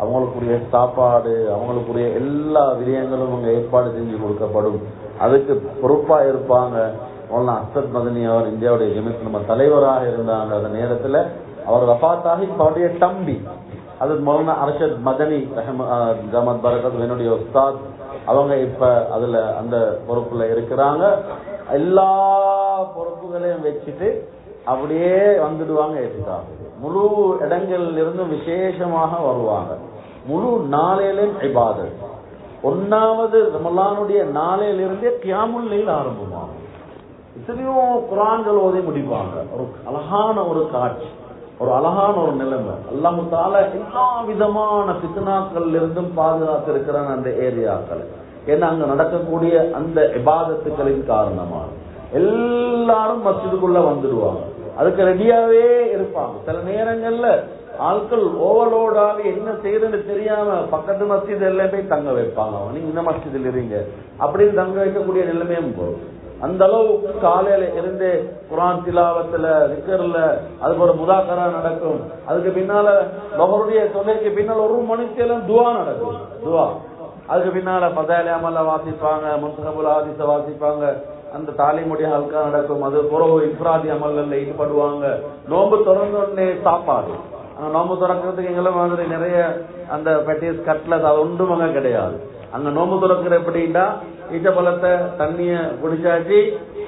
அவங்களுக்குரிய சாப்பாடு, அவங்களுக்குரிய எல்லா விடயங்களும் அங்க ஏற்பாடு செஞ்சு கொடுக்கப்படும். அதுக்கு பொறுப்பா இருப்பாங்க மௌலானா அஸ்தத் மதனி. அவர் இந்தியாவுடைய ஜமீத் நம்ம தலைவராக இருந்தாங்க. அந்த நேரத்துல அவர் வஃபாத்தாகி அவருடைய தம்பி அது மௌலானா அர்ஷத் மதனி ஜமாத் பரகத் என்னுடைய உஸ்தாத், அவங்க இப்ப அதுல அந்த பொறுப்புல இருக்கிறாங்க. எல்லா பொறுப்புகளையும் வச்சுட்டு அப்படியே வந்துடுவாங்க. ஏற்றுக்காங்க முழு இடங்கள்ல இருந்து விசேஷமாக வருவாங்க. முழு நாளையிலும் இபாதத். 1வது ரமலானுடைய நாளையிலிருந்தே கியாமுல் லைல் ஆரம்பமாகும். இத்தனையோ குர்ஆன்கள் ஓதி முடிப்பாங்க. ஒரு அழகான ஒரு காட்சி, ஒரு அழகான ஒரு நிலைமை. அல்லாஹ் தஆலா எல்லா விதமான ஃபித்னாக்கள் இருந்தும் பாதுகாத்து இருக்கிறான் அந்த ஏரியாக்களை. ஏன்னா அங்க நடக்கக்கூடிய அந்த இபாதத்துக்களின் காரணமாக எல்லாரும் மஸ்ஜிதுக்குள்ள வந்துடுவாங்க. அதுக்கு ரெடியாவே இருப்பாங்க. சில நேரங்கள்ல ஆட்கள் ஓவர்லோடாக என்ன செய்யறதுன்னு தெரியாம பக்கத்து மஸ்ஜித் எல்லாம் போய் தங்க வைப்பாங்க. நீங்க இந்த மஸ்ஜிதில் இருங்க அப்படின்னு தங்க வைக்கக்கூடிய நிலைமையும் போகும். அந்த அளவு காலையில இருந்து குர்ஆன் திலாவத்துல திக்ர்ல அதுக்கு ஒரு முதாக்கரா நடக்கும். அதுக்கு பின்னால லஹருடைய தொழுகைக்கு பின்னால் 1 மணிக்கு துஆ நடக்கும். துஆ அதுக்கு பின்னால ஃபதாயில் அமல வாசிப்பாங்க, முன்தகபுல் ஹதீஸ வாசிப்பாங்க. அந்த தாலிமுடைய ஹல்கா நடக்கும். அது பிறகு இஃப்ராதி அமல்ல ஈடுபடுவாங்க. நோன்பு திறந்தோடனே சாப்பாடு. நோன்பு திறக்கிறதுக்கு எங்களை மாதிரி நிறைய அந்த பெட்டிஸ் கட்லஸ் அது ஒன்றும் அங்க கிடையாது. அங்க நோன்பு திறக்கிற எப்படின்னா ஈச்சப்பழத்தை தண்ணிய குடிச்சாச்சு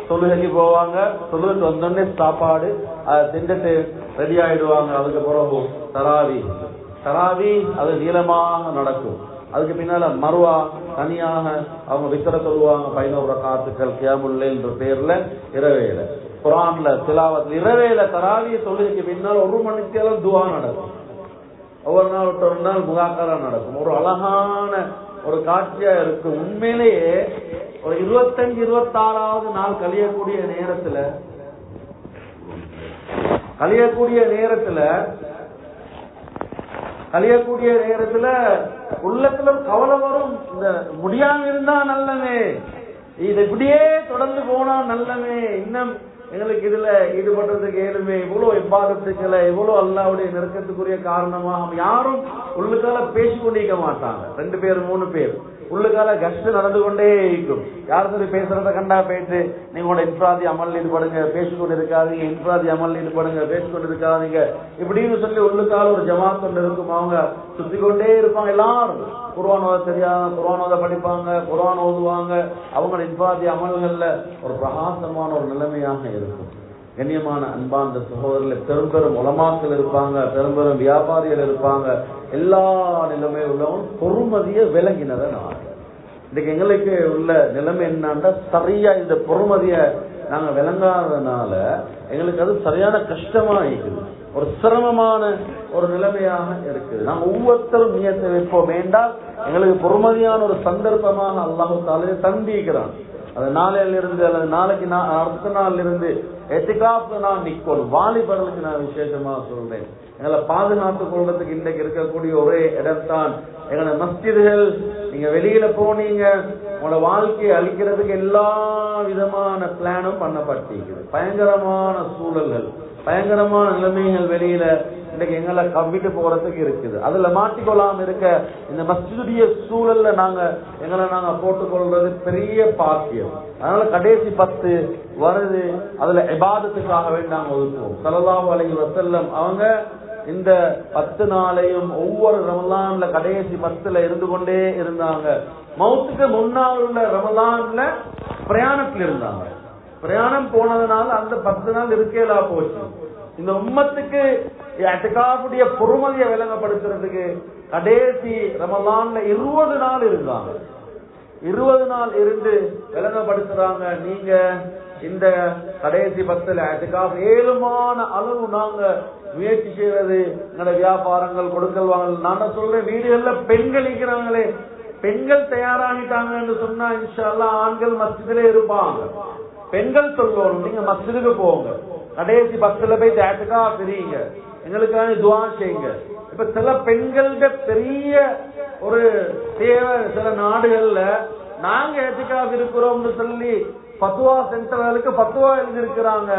தொழுகைக்கு போவாங்க. தொழுகைக்கு வந்தோடனே சாப்பாடு தின்னுட்டு ரெடி ஆயிடுவாங்க. அதுக்கு பிறகு தராவி அது நீளமாக நடக்கும். அதுக்கு பின்னால மர்வா தனியாக அவங்க விக்கிர சொல்லுவாங்க. 11 ரக்காத்துக்கள் கியாமுல் லைல் என்ற பேர்ல இரவேல குர்ஆன்ல திலாவத் இரவேல தராவிய தொழுகைக்கு பின்னால் 1 மணிக்கு துஆ நடக்கும். ஒவ்வொரு நாள் முதாக்கரா நடக்கும். ஒரு அழகான ஒரு காட்சியா இருக்கும். உண்மையிலேயே ஒரு 25-26வது நாள் கழியக்கூடிய நேரத்துல உள்ளத்துல கவலை வரும். இந்த முடியாம இருந்தா நல்லமே, இது இப்படியே தொடர்ந்து போனா நல்லமே, இன்னும் எங்களுக்கு இதுல ஈடுபடுறதுக்கு ஏழுமே, இவ்வளவு இபாதத்துக்களை இவ்வளவு அல்லாஹ்வுடைய நெருக்கத்துக்குரிய காரணமாக யாரும் உள்ளுக்கால பேசிக்கொண்டிருக்க மாட்டாங்க. 2 பேர் 3 பேர் உள்ளுக்கால கஷ்டம் நடந்து கொண்டே இருக்கும். யாரும் சொல்லி பேசுறத கண்டா போயிட்டு நீங்களோட இன்ஃப்ராதி அமல் ஈடுபடுங்க, பேசிக்கொண்டு இருக்காதீங்க, இன்ஃப்ராதி அமல் ஈடுபடுங்க, பேசிக்கொண்டு இருக்காதீங்க இப்படின்னு சொல்லி உள்ளுக்கால ஒரு ஜமாத் கொண்டு இருக்கும். அவங்க சுத்தி கொண்டே இருப்பாங்க. எல்லாரும் குர்ஆன் ஓத தெரியாத குர்ஆன் ஓத படிப்பாங்க, குர்ஆன் ஓதுவாங்க. அவங்க இன்ஃப்ராதி அமல்கள்ல ஒரு பிரகாசமான ஒரு நிலைமையாக இருக்கும். கண்ணியமான அன்பார்ந்த சகோதரர்கள், பெரும் உலமாக்கள் இருப்பாங்க, பெரும் வியாபாரிகள் இருப்பாங்க. எல்லா நிலைமை உள்ளவங்க பொறுமதிய விளங்கினத நான் இன்னைக்கு எங்களுக்கு உள்ள நிலைமை என்னன்னா, சரியா இந்த பொறுமதிய நாங்க விளங்காததுனால எங்களுக்கு அது சரியான கஷ்டமா இருக்குது. ஒரு சிரமமான ஒரு நிலைமையாக இருக்குது. நாங்க ஒவ்வொருத்தரும் நியத்தை வைப்போம் வேண்டாம். எங்களுக்கு பொறுமதியான ஒரு சந்தர்ப்பமாக அல்லாஹ் தஆலா தந்திக்கிறான். அது நாளையில இருந்து அல்லது நாளைக்கு அடுத்த நாள்ல இருந்து எத்திகாஃப் நான் நிக்கணும். வாலிபர்களுக்கு நான் விசேஷமா சொல்றேன். எங்களை பாதுகாத்துக் கொள்றதுக்கு இன்றைக்கு இருக்கக்கூடிய ஒரே இடம்தான் எங்களோட மஸ்ஜிதுகள். நீங்க வெளியில போனீங்க, உங்களோட வாழ்க்கையை அழிக்கிறதுக்கு எல்லா விதமான பிளானும் பண்ணப்பட்டிருக்குது. பயங்கரமான சூழல்கள், பயங்கரமான நிலைமைகள் வெளியில இன்னைக்கு எங்களை கவ்விட்டு போறதுக்கு இருக்குது. அதுல மாட்டிக்கொள்ளாம இருக்க இந்த மஸ்ஜிதுடைய சூழல்ல எங்களை நாங்க போட்டுக்கொள்றது பெரிய பாக்கியம். அதனால கடைசி 10 வருது, அதுல இபாதத்துக்காக வேண்டி நாங்க ஒதுக்குவோம். ஸல்லல்லாஹு அலைஹி வஸல்லம் அவங்க இந்த 10 நாளையும் ஒவ்வொரு ரமலான்ல கடைசி 10ல இருந்து கொண்டே இருந்தாங்க. மௌத்துக்கு முன்னால் உள்ள ரமலான்ல பிரயாணத்துல இருந்தாங்க. பிரயாணம் போனதுனால அந்த 10 நாள் இருக்கேலா போச்சு. இந்த உம்மத்துக்கு இஅ்திகாஃபுடைய பொறுமதியை விளங்கப்படுத்துறதுக்கு கடைசி ரமலான்ல 20 நாள் இருந்தாங்க. 20 நாள் இருந்து விளங்கப்படுத்துறாங்க. நீங்க இந்த கடைசி 10 இஅ்திகாஃப் ஏழுமான அளவு நாங்க முயற்சி செய்யறது, எங்களோட வியாபாரங்கள் கொடுக்கல் வாங்கல். நான் சொல்றேன், வீடுகள்ல பெண்கள் இருக்கிறாங்களே, பெண்கள் தயாராகிட்டாங்கன்னு சொன்னா இன்ஷா அல்லாஹ் ஆண்கள் மஸ்ஜிதிலே இருப்பாங்க. பெண்கள் சொல்லணும், நீங்க மஸ்ஜிதுக்கு போங்க, கடைசி 10 போய் இஅ்திகாஃப் பிரியுங்க, எங்களுக்கான துஆ செய்யுங்க. இப்ப சில பெண்கள்ட பெரிய ஒரு தேவை, சில நாடுகள்ல நாங்க இஅ்திகாஃப் இருக்கிறோம்னு சொல்லி ஃபத்வா சென்டர்களுக்கு ஃபத்வா எழுதிருக்கிறாங்க,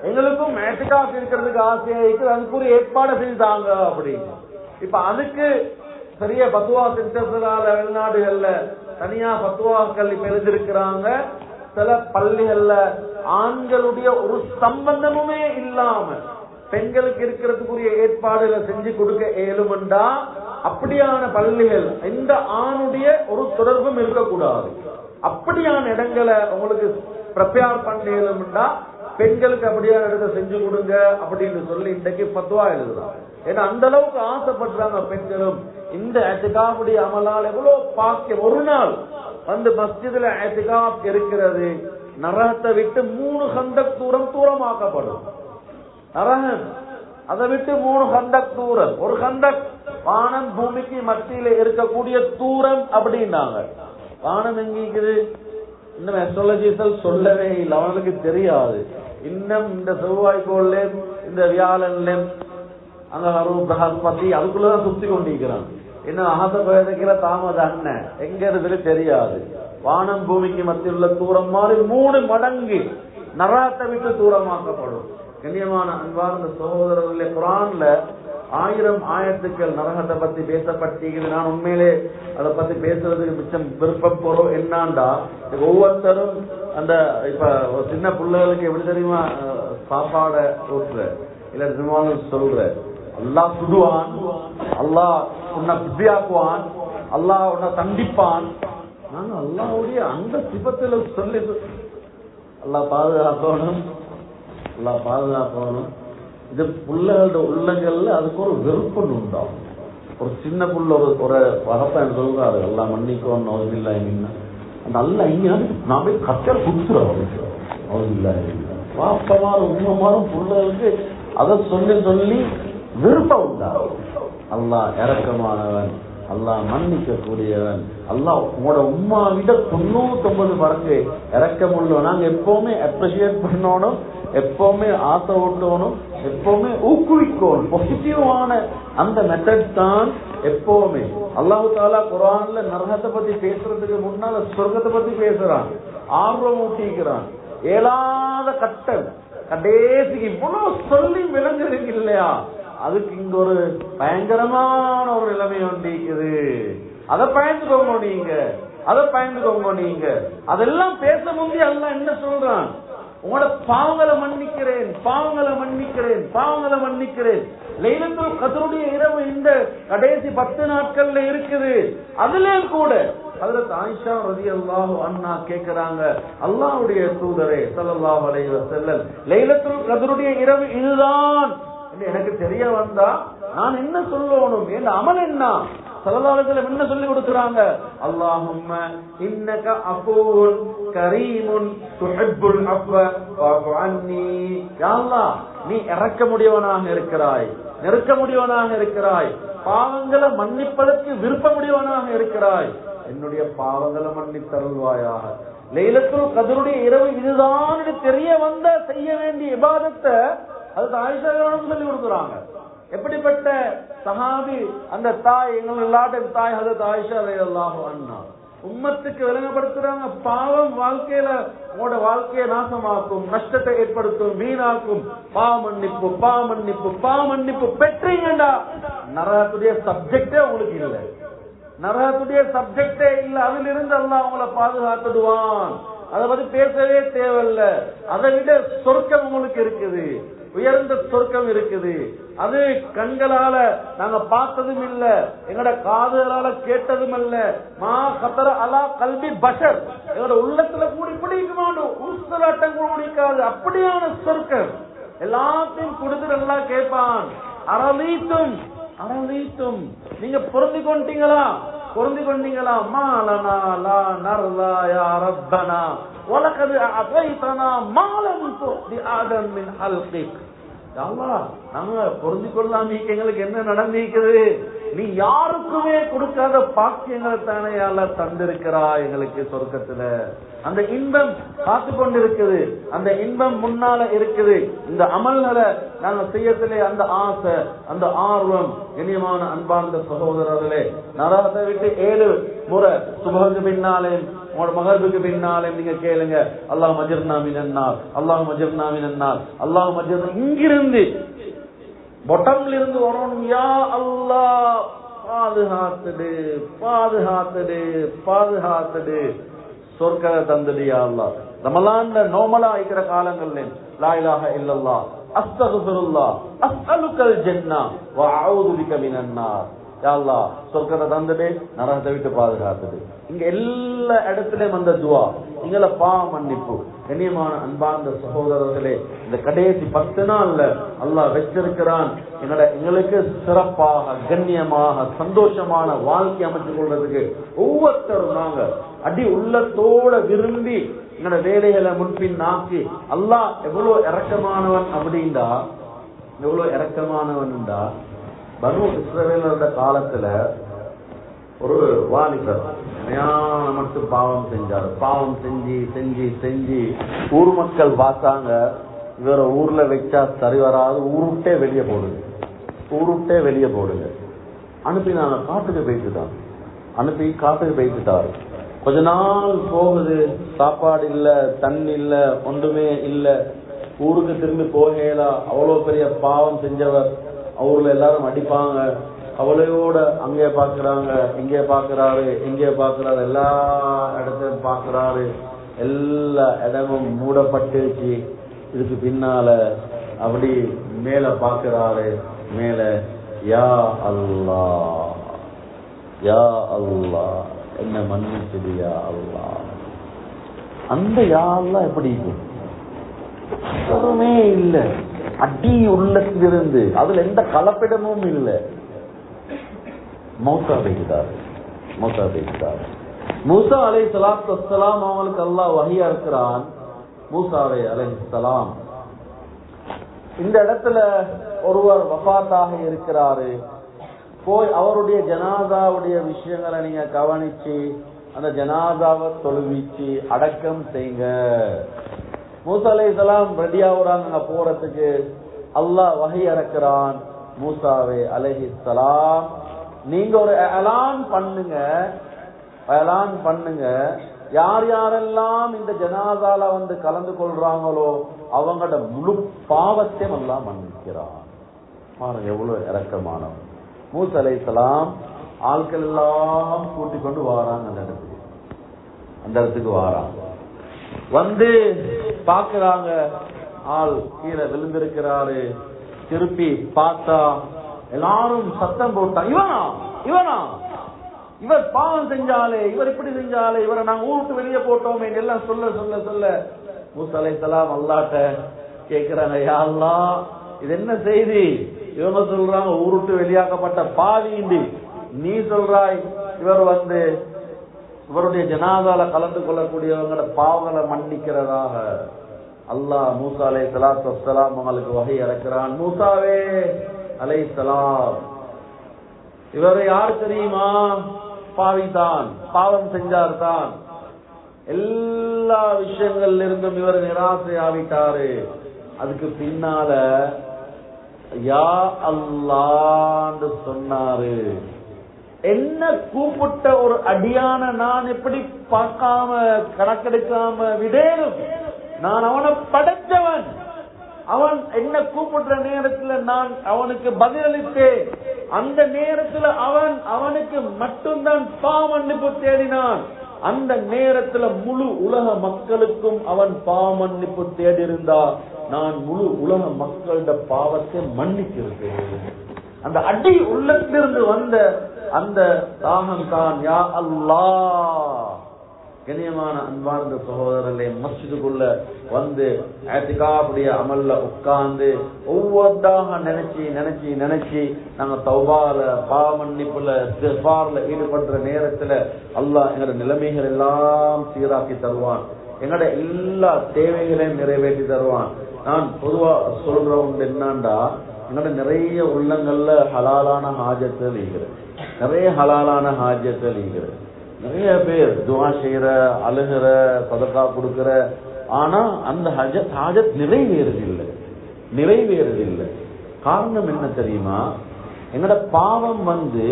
எங்களுக்கும் இஅ்திகாஃப் இருக்கிறதுக்கு ஆசையா இருக்கு, அதுக்குரிய ஏற்பாடு செய்தாங்க அப்படின்னு. இப்ப அதுக்கு பெரிய ஃபத்வா சென்டர்களால வெளிநாடுகள்ல தனியா ஃபத்வாக்கள் இப்ப எழுதிருக்கிறாங்க. சில பள்ளிகள்ல ஆண்களுடைய ஒரு சம்பந்தமுமே இல்லாம பெண்களுக்கு இருக்கிறதுக்குரிய ஏற்பாடுகளை செஞ்சு கொடுக்க இயலுமெண்டா அப்படியான பள்ளிகள், இந்த ஆணுடைய ஒரு தொடர்பும் இருக்கக்கூடாது. அப்படியான இடங்களை உங்களுக்கு ப்ரிப்பேர் பண்ண இயலுமெண்டா பெண்களுக்கு அப்படியான இடத்தை செஞ்சு கொடுங்க அப்படின்னு சொல்லி இன்றைக்கு ஃபத்வா எழுதுறாங்க. ஏன்னா அந்த அளவுக்கு ஆசைப்படுறாங்க பெண்களும். இந்த இஅ்திகாஃபுடைய அமலால் எவ்வளவு பாக்கியம். ஒரு நாள் வந்து மஸ்ஜிதுல இஅ்திகாஃப் இருக்கிறது, நரகத்தை விட்டு 3 கந்தக் தூரமாக்கப்படும். நரகம் அதை விட்டு 3 கந்தக் தூரம். ஒரு கந்தக் வானம் பூமிக்கு மத்தியில இருக்கக்கூடிய தூரம் அப்படின்னாங்க. வானம் எங்க இருக்குது இன்னும் அஸ்ட்ராலஜிஸ்ட் சொல்லவே இல்லை, அவனுக்கு தெரியாது. இன்னும் இந்த செவ்வாய்க்கோள்ல இந்த வியாழன்ல அங்க பிரகஸ்பதி அதுக்குள்ளதான் சுத்தி கொண்டிருக்கிறான். இன்னும் ஆசைப்பட தாமத அண்ணன் எங்க இருந்து தெரியாது. வானம் பூமிக்கு மத்தியில் உள்ள தூரம் மாதிரி 3 மடங்கு நரகத்தை விட்டு தூரமாக்கப்படும். கண்ணியமான அன்பார்ந்த சகோதரர்களே, குர்ஆன்ல 1000 ஆயத்துக்கள் நரகத்தை பத்தி பேசப்பட்டிருக்கிறது. நான் உண்மையிலே அதை பத்தி பேசுறதுக்கு மிச்சம் விருப்பம் போறோம். என்னாண்டா ஒவ்வொருத்தரும் அந்த இப்ப சின்ன பிள்ளைகளுக்கு எப்படி தெரியுமா சாப்பாட ஊட்டுற இல்ல சொல்ற, அல்லாஹ் சுடுவான், அல்லாஹ் உன்னை புத்தியாக்குவான், அல்லாஹ் உன்னை தண்டிப்பான். நாங்க அல்லாஹ்வுடைய அந்த சிபத்துல சொல்லி அல்லாஹ் பாதுகாக்கணும், அல்லாஹ் பாதுகாக்கணும். இது பிள்ளைகளோட உள்ளங்கள்ல அதுக்கு ஒரு வெறுப்பு உண்டாகும். ஒரு சின்ன புள்ள ஒரு வகப்பன் சொல்றாரு, எல்லாம் மன்னிக்கணும் அவசியம் இல்லை, நல்லா இங்க நான் போய் கச்சல் குடுத்துறோம் அவசியம் இல்லை. வாப்பமாரும் உண்மைமாரும் பிள்ளைகளுக்கு அதை சொல்லி சொல்லி விருப்பம் உண்டாகும். அல்லாஹ் இரக்கமானவன், அல்லாஹ் மன்னிக்க கூடியவன், அல்லாஹ் உங்களோட உம்மா விட 99 மடங்கு இரக்கம் உள்ளவன். நாங்க எப்பவுமே அப்ரிசியேட் பண்ணணும், எப்பவுமே ஆசை ஊட்டணும், எப்பவுமே ஊக்குவிக்கணும். பாசிட்டிவான அந்த மெத்தட் தான் எப்பவுமே. அல்லாஹ் தஆலா குர்ஆன்ல நரகத்தை பத்தி பேசுறதுக்கு முன்னால சொர்க்கத்தை பத்தி பேசுறான், ஆர்வம் ஊட்டிக்கிறான். ஏழாத கட்டம் கடைசிக்கு இவ்வளவு சொல்லி விளங்குறீங்க இல்லையா, அதுக்கு இங்க ஒரு பயங்கரமான ஒரு நிலைமை ஒன்றிக்குது. அதை பயந்துக்கோங்க நீங்க, அதை பயந்துக்கோங்க நீங்க. அதெல்லாம் பேச முந்தி அல்லாஹ் என்ன சொல்றான், உங்களோட பாவங்களை மன்னிக்கிறேன், பாவங்களை மன்னிக்கிறேன், பாவங்களை மன்னிக்கிறேன். லைலத்துல் கத்ருடைய இரவு இந்த கடைசி 10 நாட்கள்ல இருக்குது. அதுல கூட ஹஜ்ரத் ஆயிஷா ரலியல்லாஹு அன்ஹா கேக்குறாங்க, அல்லாஹ்வுடைய தூதரே ஸல்லல்லாஹு அலைஹி வஸல்லம், லைலத்துல் கத்ருடைய இரவு இதுதான் எனக்கு தெரிய வந்தா நான் என்ன சொல்லணும், என் அமல் என்ன? ஸல்லல்லாஹு அலைஹி வஸல்லம் என்ன சொல்லி கொடுக்கறாங்க, அல்லாஹும்ம இன்னக அஃபூன் கரீமுன் துஹிப்புல் அஃவ ஃபஅஃபு அன்னி. யா அல்லாஹ், நீ இரக்க முடியவனாக இருக்கிறாய், நெருக்க முடியவனாக இருக்கிறாய், பாவங்களை மன்னிப்பதற்கு விருப்பமுடையவனாக இருக்கிறாய், என்னுடைய பாவங்களை மன்னித்தருள்வாயாக. லைலத்துல் கத்ருடைய இரவு இதுதான் தெரிய வந்த செய்ய வேண்டிய இபாதத்தை அது ஆயிஷா சொல்லி கொடுக்குறாங்க. எப்படிப்பட்ட சஹாபி அந்த தாய், எங்கள் எல்லாத்தையும் தாய் ஹஜ்ரத் ஆயிஷா ரலியல்லாஹு அன்ஹா உம்மத்துக்கு விளங்கப்படுத்துறாங்க. பாவம் வாழ்க்கையில உங்களோட வாழ்க்கையை நாசமாக்கும், நஷ்டத்தை ஏற்படுத்தும், வீணாக்கும். பாவமன்னிப்பு பாவமன்னிப்பு பாவமன்னிப்பு பெற்றீங்கடா, நரகத்துடைய சப்ஜெக்டே உங்களுக்கு இல்லை, நரகத்துடைய சப்ஜெக்டே இல்லை. அதிலிருந்து அல்லாஹ் உங்களை பாதுகாத்துடுவான். அதை பத்தி பேசவே தேவையில்ல. அதை விட சொர்க்கம் உங்களுக்கு இருக்குது, உயர்ந்த சொர்க்கம் இருக்குது. அது கண்களால நாங்க பார்த்ததும் இல்ல, எங்கட காதுகளால கேட்டதும் இல்ல. மா கத்தர அலா கல்வி பஷர், எங்களோட உள்ளத்துல கூடி பிடிக்க மாட்டோம், ஊசலாட்டம் கூட பிடிக்காது. அப்படியான சொர்க்கம் எல்லாத்தையும் கொடுத்து நல்லா கேட்பான். அரளீத்தும் அரளீத்தும், நீங்க பொருந்தி கொண்டீங்களா? பொருந்தி கொண்டீங்களா? மாலனா லா நர்லா யா ரப்பனா வலகத் அதைதனா மாலம் துதி ஆதம் மின் ஹல்கிக். அல்லாஹ், நாங்க பொருந்தி கொள்ளாம எங்களுக்கு என்ன நடந்திருக்குது? நீ யாருக்குமே கொடுக்காத பாக்கியங்களை தானே அல்லாஹ் தந்திருக்கிறாய் எங்களுக்கு சொர்க்கத்துல. அந்த இன்பம் காத்து கொண்டிருக்குது, அந்த இன்பம் முன்னால இருக்குது. இந்த அமல்களை நாங்க செய்யத்திலே அந்த ஆசை, அந்த ஆர்வம். இனியமான அன்பார்ந்த சகோதரர்களே, நரகத்தை விட்டு 7 முறை சுபஹுக்கு பின்னாலே உங்களோட மகர்புக்கு பின்னாலே நீங்க கேளுங்க, அல்லாஹ் மஜர்னா மினன்னார், அல்லாஹ் மஜர்னா மினன்னார், அல்லாஹ் மஜர்னா. இங்கிருந்து பொட்டம்ல இருந்து வரணும், யா அல்லாஹ் பாதுகாத்துடு பாதுகாத்துடு பாதுகாத்துடு, சொர்க்கத்தை தந்துடு யா அல்லாஹ். ரமலான்ல நோமலா இருக்கிற காலங்கள்ல லா இலாஹ இல்லல்லாஹ் அஸ்தக்ஃபிருல்லாஹ் அஸ்அலுக்கல் ஜன்னah வ அஊது பிக மினன்னார். யா அல்லாஹ் சொர்க்கத்தை தந்துடு, நரகத்தை விட்டு பாதுகாத்துடு. இங்க எல்லா இடத்துலயும் அந்த துஆ, எங்களை பாவ மன்னிப்பு. கண்ணியமான அன்பார்ந்த சகோதரர்களே, இந்த கடைசி 10 நாள்ல அல்லாஹ் வச்சிருக்கிறான் எங்களுக்கு சிறப்பாக, கண்ணியமாக, சந்தோஷமான வாழ்க்கை அமைத்துக் கொள்றதுக்கு. ஒவ்வொருத்தரும் நாங்க அடி உள்ளத்தோட விரும்பி எங்களோட வேலைகளை முன்பின் ஆக்கி, அல்லாஹ் எவ்வளவு இரக்கமானவன் அப்படின்டா, எவ்வளவு இரக்கமானவன்டா. பனு இஸ்ரவேலோட காலத்துல ஒரு வாலிபர் மட்டும் பாவம் செஞ்சாரு. பாவம் செஞ்சு செஞ்சு செஞ்சு ஊர் மக்கள் பார்த்தாங்க, இவர ஊர்ல வச்சா சரி வராது, ஊருட்டே வெளியே போடுங்க, ஊருட்டே வெளியே போடுங்க. அனுப்பி நாங்க காட்டுக்கு போயிட்டுதான், அனுப்பி காட்டுக்கு போயிட்டுட்டாரு. கொஞ்ச நாள் போகுது, சாப்பாடு இல்ல, தண்ணி இல்ல, ஒன்றுமே இல்ல. ஊருக்கு திரும்பி போகலா. அவ்வளவு பெரிய பாவம் செஞ்சவர். ஊர்ல எல்லாரும் அடிப்பாங்க. அவளையோட அங்கே பாக்குறாங்க, இங்கே பாக்குறாரு, இங்கே பாக்குறாரு, எல்லா இடத்தையும் பாக்குறாரு. எல்லா இடமும் மூடப்பட்டுச்சு. இதுக்கு பின்னால அப்படி மேல பாக்குறாரு. மேல யா அல்லாஹ் யா அல்லாஹ் என்ன மன்னிச்சுடு யா அல்லாஹ். அந்த யா அல்லாஹ் எப்படி இருக்கும்? ஒருமே இல்ல, அடி உள்ளத்திலிருந்து, அதுல எந்த கலப்பிடமும் இல்லை. மௌத்தா பேசிட்டாரு, மௌத்தா பேசிட்டாரு. மூசா அலைஹிஸ்ஸலாத்து வஸ்ஸலாம் அவங்களுக்கு அல்லாஹ் வஹியா இருக்கிறான். மூசாவே அலைஹிஸ்ஸலாம், இந்த இடத்துல ஒருவர் வஃபாத்தாக இருக்கிறாரு, போய் அவருடைய ஜனாதாவுடைய விஷயங்களை நீங்க கவனிச்சு அந்த ஜனாதாவை தொழுவிச்சு அடக்கம் செய்யுங்க. மூசா அலைஹிஸ்ஸலாம் ரெடியாகுறாங்க போறதுக்கு. அல்லாஹ் வஹி இறக்குறான், மூசாவே அலைஹிஸ்ஸலாம் நீங்க ஒரு அலான் பண்ணுங்க, அலான் பண்ணுங்க, யார் யாரெல்லாம் இந்த ஜனாதால வந்து கலந்து கொள்றாங்களோ அவங்களோட முழு பாவத்தையும் எல்லாம் மன்னிக்கிறான். பாருங்க எவ்வளவு இரக்கமானவன். மூசா அலைஹிஸ்ஸலாம் ஆட்கள் எல்லாம் கூட்டிக் கொண்டு வாராங்க அந்த இடத்துக்கு வாராங்க. வந்து பாக்குறாங்க, ஆள் கீழே விழுந்திருக்கிறாரு. திருப்பி பார்த்தா எல்லாரும் சத்தம் போட்டா, இவனா இவனா இவர் பாவம் செஞ்சாலே, இவர் இப்படி செஞ்சாலே, இவரை நாங்க ஊருக்கு வெளியே போட்டோமே எல்லாம் சொல்ல சொல்ல சொல்ல மூசா அலைஹிஸ்ஸலாம் அல்லாஹ்ட்ட கேக்குறாங்க, யா அல்லாஹ் இது என்ன செய்தி? இவங்க சொல்றாங்க ஊருட்டு வெளியாக்கப்பட்ட பாவிண்டி, நீ சொல்றாய் இவர் வந்து இவருடைய ஜனாதால கலந்து கொள்ளக்கூடியவங்களோட பாவங்களை மன்னிக்கிறதாக. அல்லாஹ் மூசா அலைஹிஸ்ஸலாத்து வஸ்ஸலாம் அவங்களுக்கு வஹி இறக்குறான். மூசாவே அலைஹிஸ்ஸலாம், இவர் யார் தெரியுமா? பாவிதான், பாவம் செஞ்சார் தான். எல்லா விஷயங்கள்ல இருந்தும் இவர் நிராசை ஆவிட்டாரு. அதுக்கு பின்னால யா அல்லாஹ்னு சொன்னாரு. என்ன கூப்பிட்ட ஒரு அடியான நான் எப்படி பார்க்காம கணக்கெடுக்காம விடேனும்? நான் அவனை படைத்தவன். அவன் என்ன கூப்பிடுற நேரத்துல நான் அவனுக்கு பதிலளித்தேன். அந்த நேரத்துல அவனுக்கு மட்டும்தான் பாவமன்னிப்பு தேடினான். அந்த நேரத்துல முழு உலக மக்களுக்கும் அவன் பாவமன்னிப்பு தேடி இருந்தா நான் முழு உலக மக்களோட பாவத்தை மன்னிச்சிருக்கேன். அந்த அடி உள்ளத்திலிருந்து வந்த அந்த தாகம் தான் யா அல்லாஹ். கண்ணியமான அன்பார்ந்த சகோதரர்களே, மஸ்ஜிதுக்குள்ள வந்து இஅ்திகாஃபுடைய அமல்ல உட்கார்ந்து ஒவ்வொன்றாக நினைச்சு நாங்க தௌபால, பாவ மன்னிப்புல, இஸ்திக்ஃபார்ல ஈடுபடுற நேரத்துல அல்லாஹ் எங்களோட நிலைமைகள் எல்லாம் சீராக்கி தருவான். எங்களோட எல்லா தேவைகளையும் நிறைவேற்றி தருவான். நான் பொதுவா சொல்ற ஒன்று என்னண்டா, எங்களோட நிறைய உள்ளங்கள்ல ஹலாலான ஹாஜத்துகள் இருக்கிறது, நிறைய ஹலாலான ஹாஜத்துகள் இருக்கிறது. நிறைய பேர் துஆ செய்யற, அழுகிற, சதகா கொடுக்கிற, ஆனா அந்த ஹாஜத் நிறைவேறதில்லை. காரணம் என்ன தெரியுமா? எங்களோட பாவம் வந்து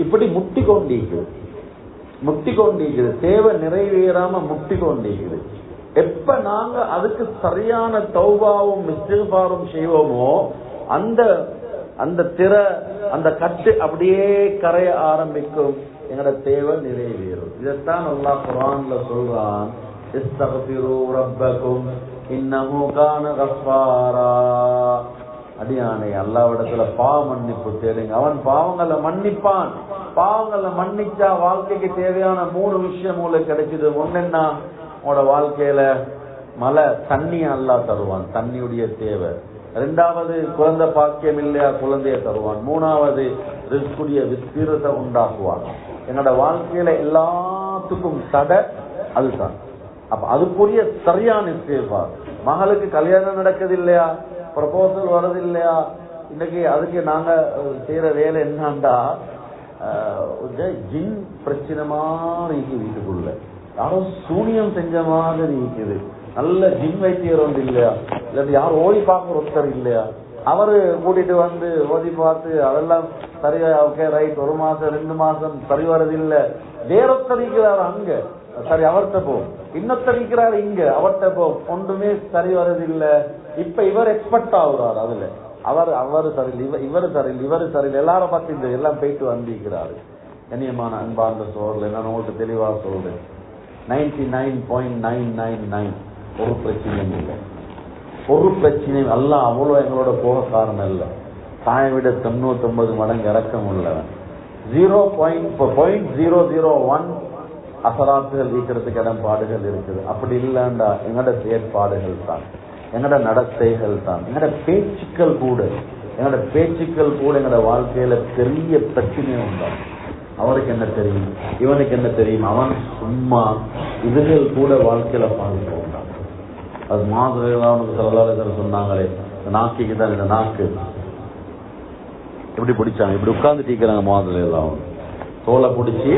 இப்படி முட்டி கொண்டிருக்குது, தேவை நிறைவேறாம முட்டி கொண்டிருக்குது. எப்ப நாங்க அதுக்கு சரியான தௌபாவும் இஸ்திக்ஃபாரும் செய்வோமோ அந்த திரை, அந்த கட்டு அப்படியே கரைய ஆரம்பிக்கும், எங்களோட தேவை நிறைவேறும். இதைத்தான் அல்லாஹ் குர்ஆன்ல சொல்றான், இஸ்தக்ஃபிரு ரப்பக்கும் இன்னஹு கான கஃபாரா. அடியானே, அல்லாஹ்விடத்துல பாவ மன்னிப்பு தேடுங்க, அவன் பாவங்களை மன்னிப்பான். பாவங்களை மன்னிச்சா வாழ்க்கைக்கு தேவையான 3 விஷயம் உங்களுக்கு கிடைக்குது. ஒன்னென்னா, உங்களோட வாழ்க்கையில மழை தண்ணி அல்லாஹ் தருவான், தண்ணியுடைய தேவை. 2வது, குழந்தை பாக்கியம் இல்லையா, குழந்தைய தருவான். 3வது, ரிஸ்குடைய விஸ்தீரத்தை உண்டாக்குவான். என்னோட வாழ்க்கையில எல்லாத்துக்கும் தடை அதுதான். அப்ப அதுக்குரிய சரியான இஸ்திக்ஃபார். மகளுக்கு கல்யாணம் நடக்குது இல்லையா, ப்ரொபோசல் வருது இல்லையா, இன்னைக்கு அதுக்கு நாங்க செய்யற வேலை என்னண்டா, ஜின் பிரச்சனை மாதிரி வீட்டுக்குள்ள யாரோ சூனியம் செஞ்ச மாதிரி இருக்குது. நல்ல ஜின் வைத்தியர் ஒன்று இல்லையா, இல்லாட்டி யாரும் ஓடி பார்க்க ஒருத்தர் இல்லையா, அவரு கூட்டிட்டு வந்து ஓதி பார்த்து அதெல்லாம் சரியா, ஓகே ரைட், 1 மாசம் 2 மாசம் சரி வரதில்லை. வேறொத்தரிக்கிறார் அங்க, சரி அவர்கிட்ட போ. இன்னொத்தரிக்கிறார் இங்க, அவர்கிட்ட போ. ஒன்றுமே சரி வரதில்லை. இப்ப இவர் எக்ஸ்பர்ட் ஆகுறாரு அதுல. அவரு சரியில்லை, இவரு சரியில்லை, எல்லாரும் பார்த்து எல்லாம் போயிட்டு வந்திருக்கிறாரு. கண்ணியமான அன்பார்ந்த சோழர்கள், நான் உங்களுக்கு தெளிவா சொல்றேன், 99.999 ஒரு பிரச்சனையும் இல்லை. ஒரு பிரச்சனையும் அல்லாஹ் அவ்வளவு எங்களோட போக காரணம் இல்லை. தாயை விட 99 மடங்கு இறக்கம் உள்ளவன். 0.001 அசராத்துகள் வீக்கிறதுக்கு இடம்பாடுகள் இருக்குது. அப்படி இல்லைண்டா எங்களோட செயற்பாடுகள் தான், எங்களோட நடத்தைகள் தான், எங்களோட பேச்சுக்கள் கூட எங்களோட வாழ்க்கையில பெரிய பிரச்சனை உண்டாகும். அவருக்கு என்ன தெரியும், இவனுக்கு என்ன தெரியும், அவன் சும்மா இதுகள் கூட வாழ்க்கையில பாதிப்பு உண்டாகும். அது மாதிரி சொன்னாங்களே, நாக்கிக்கு தான் இந்த நாக்கு எப்படி பிடிச்சாங்க, இப்படி உட்கார்ந்து டீக்கிறாங்க. மாதிரி எல்லாம் தோலை பிடிச்சி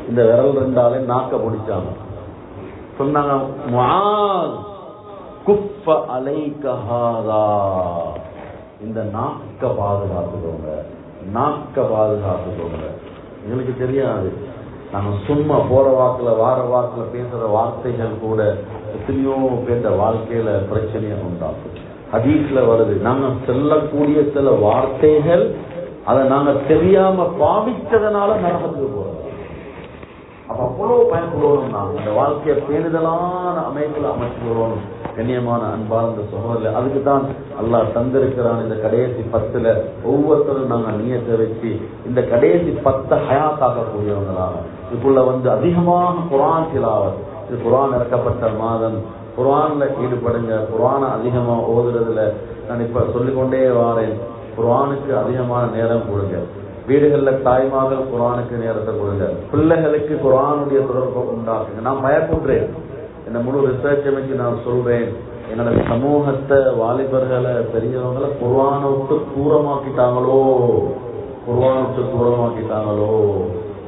இந்த விரல் 2ஆலே நாக்க பிடிச்சாங்க. சொன்னாங்க, குஃப அலைக ஹாதா, இந்த நாக்க பாதுகாத்துக்கோங்க. எங்களுக்கு தெரியாது, நாங்க சும்மா போற வாக்குல வார வாக்குல பேசுற வார்த்தைகள் கூட எத்தனையோ பேர் வாழ்க்கையில பிரச்சனையை உண்டாகும். ஹதீஸ்ல வருது, நாங்க சொல்லக்கூடிய சில வார்த்தைகள் அதை நாங்க தெரியாம பாவிச்சதுனால நரகத்துக்கு போறோம். அப்ப அவ்வளவு பயன்படுவோம். நாங்க அந்த வாழ்க்கையை பேணுதலான அமைப்புல அமைச்சு கொள்ளணும். கண்ணியமான அன்பார்ந்த சகோதரர்களே, அதுக்கு தான் அல்லாஹ் தந்திருக்கிறான். இந்த கடைசி 10ல ஒவ்வொருத்தரும் நாங்க நியத்தை வச்சு இந்த கடைசி 10 ஹயாத்தாக்கக்கூடியவங்களாக இதுக்குள்ள வந்து அதிகமாக குர்ஆன் திலாவத், இது குர்ஆன் இறக்கப்பட்ட மாதம், குர்ஆன்ல ஈடுபடுங்க. குர்ஆனை அதிகமா ஓதுறதுல நான் இப்ப சொல்லிக்கொண்டே வாரேன். குர்ஆனுக்கு அதிகமான நேரம் கொடுங்க. வீடுகள்ல தாய்மார்கள் குர்ஆனுக்கு நேரத்தை கொடுங்க. பிள்ளைகளுக்கு குர்ஆனுடைய தொடர்பை உண்டாக்குங்க. நான் பயப்படுறேன், இந்த முழு ரிசர்ச் அமைச்சு நான் சொல்றேன், என்னோட சமூகத்தை, வாலிபர்களை, பெரியவங்களை குர்ஆனை விட்டு தூரமாக்கிட்டாங்களோ,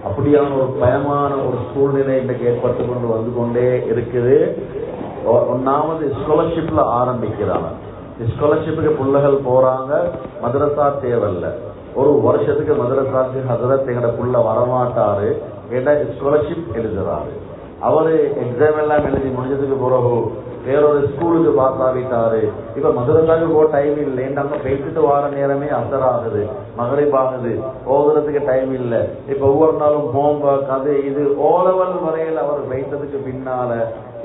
அப்படியான ஒரு பயமான ஒரு சூழ்நிலை இன்றைக்கு ஏற்பட்டு கொண்டு வந்து கொண்டே இருக்குது. 1வது ஸ்காலர்ஷிப்ல ஆரம்பிக்கிறாங்க. ஸ்காலர்ஷிப்புக்கு பிள்ளைகள் போறாங்க, மதரசா தேவையில்ல. ஒரு வருஷத்துக்கு மதரசாக்கு ஹசரத் எங்கட புள்ள வரமாட்டாரு, ஏன்னா ஸ்காலர்ஷிப் எழுதுறாரு. அவரு எக்ஸாம் எல்லாம் எழுதி முடிஞ்சதுக்கு பிறகு வேறொரு ஸ்கூலுக்கு பாஸ் ஆகிட்டாரு. இப்ப மதுரசாக்கு போக டைம் இல்லை, அங்க பேசிட்டு வார நேரமே அசர் ஆகுது, மகரிப் ஆகுது, ஓதுறதுக்கு டைம் இல்லை. இப்ப ஒவ்வொரு நாளும் ஹோம்ஒர்க், அது இது ஓலவல் வரையில் அவர் வைத்ததுக்கு பின்னால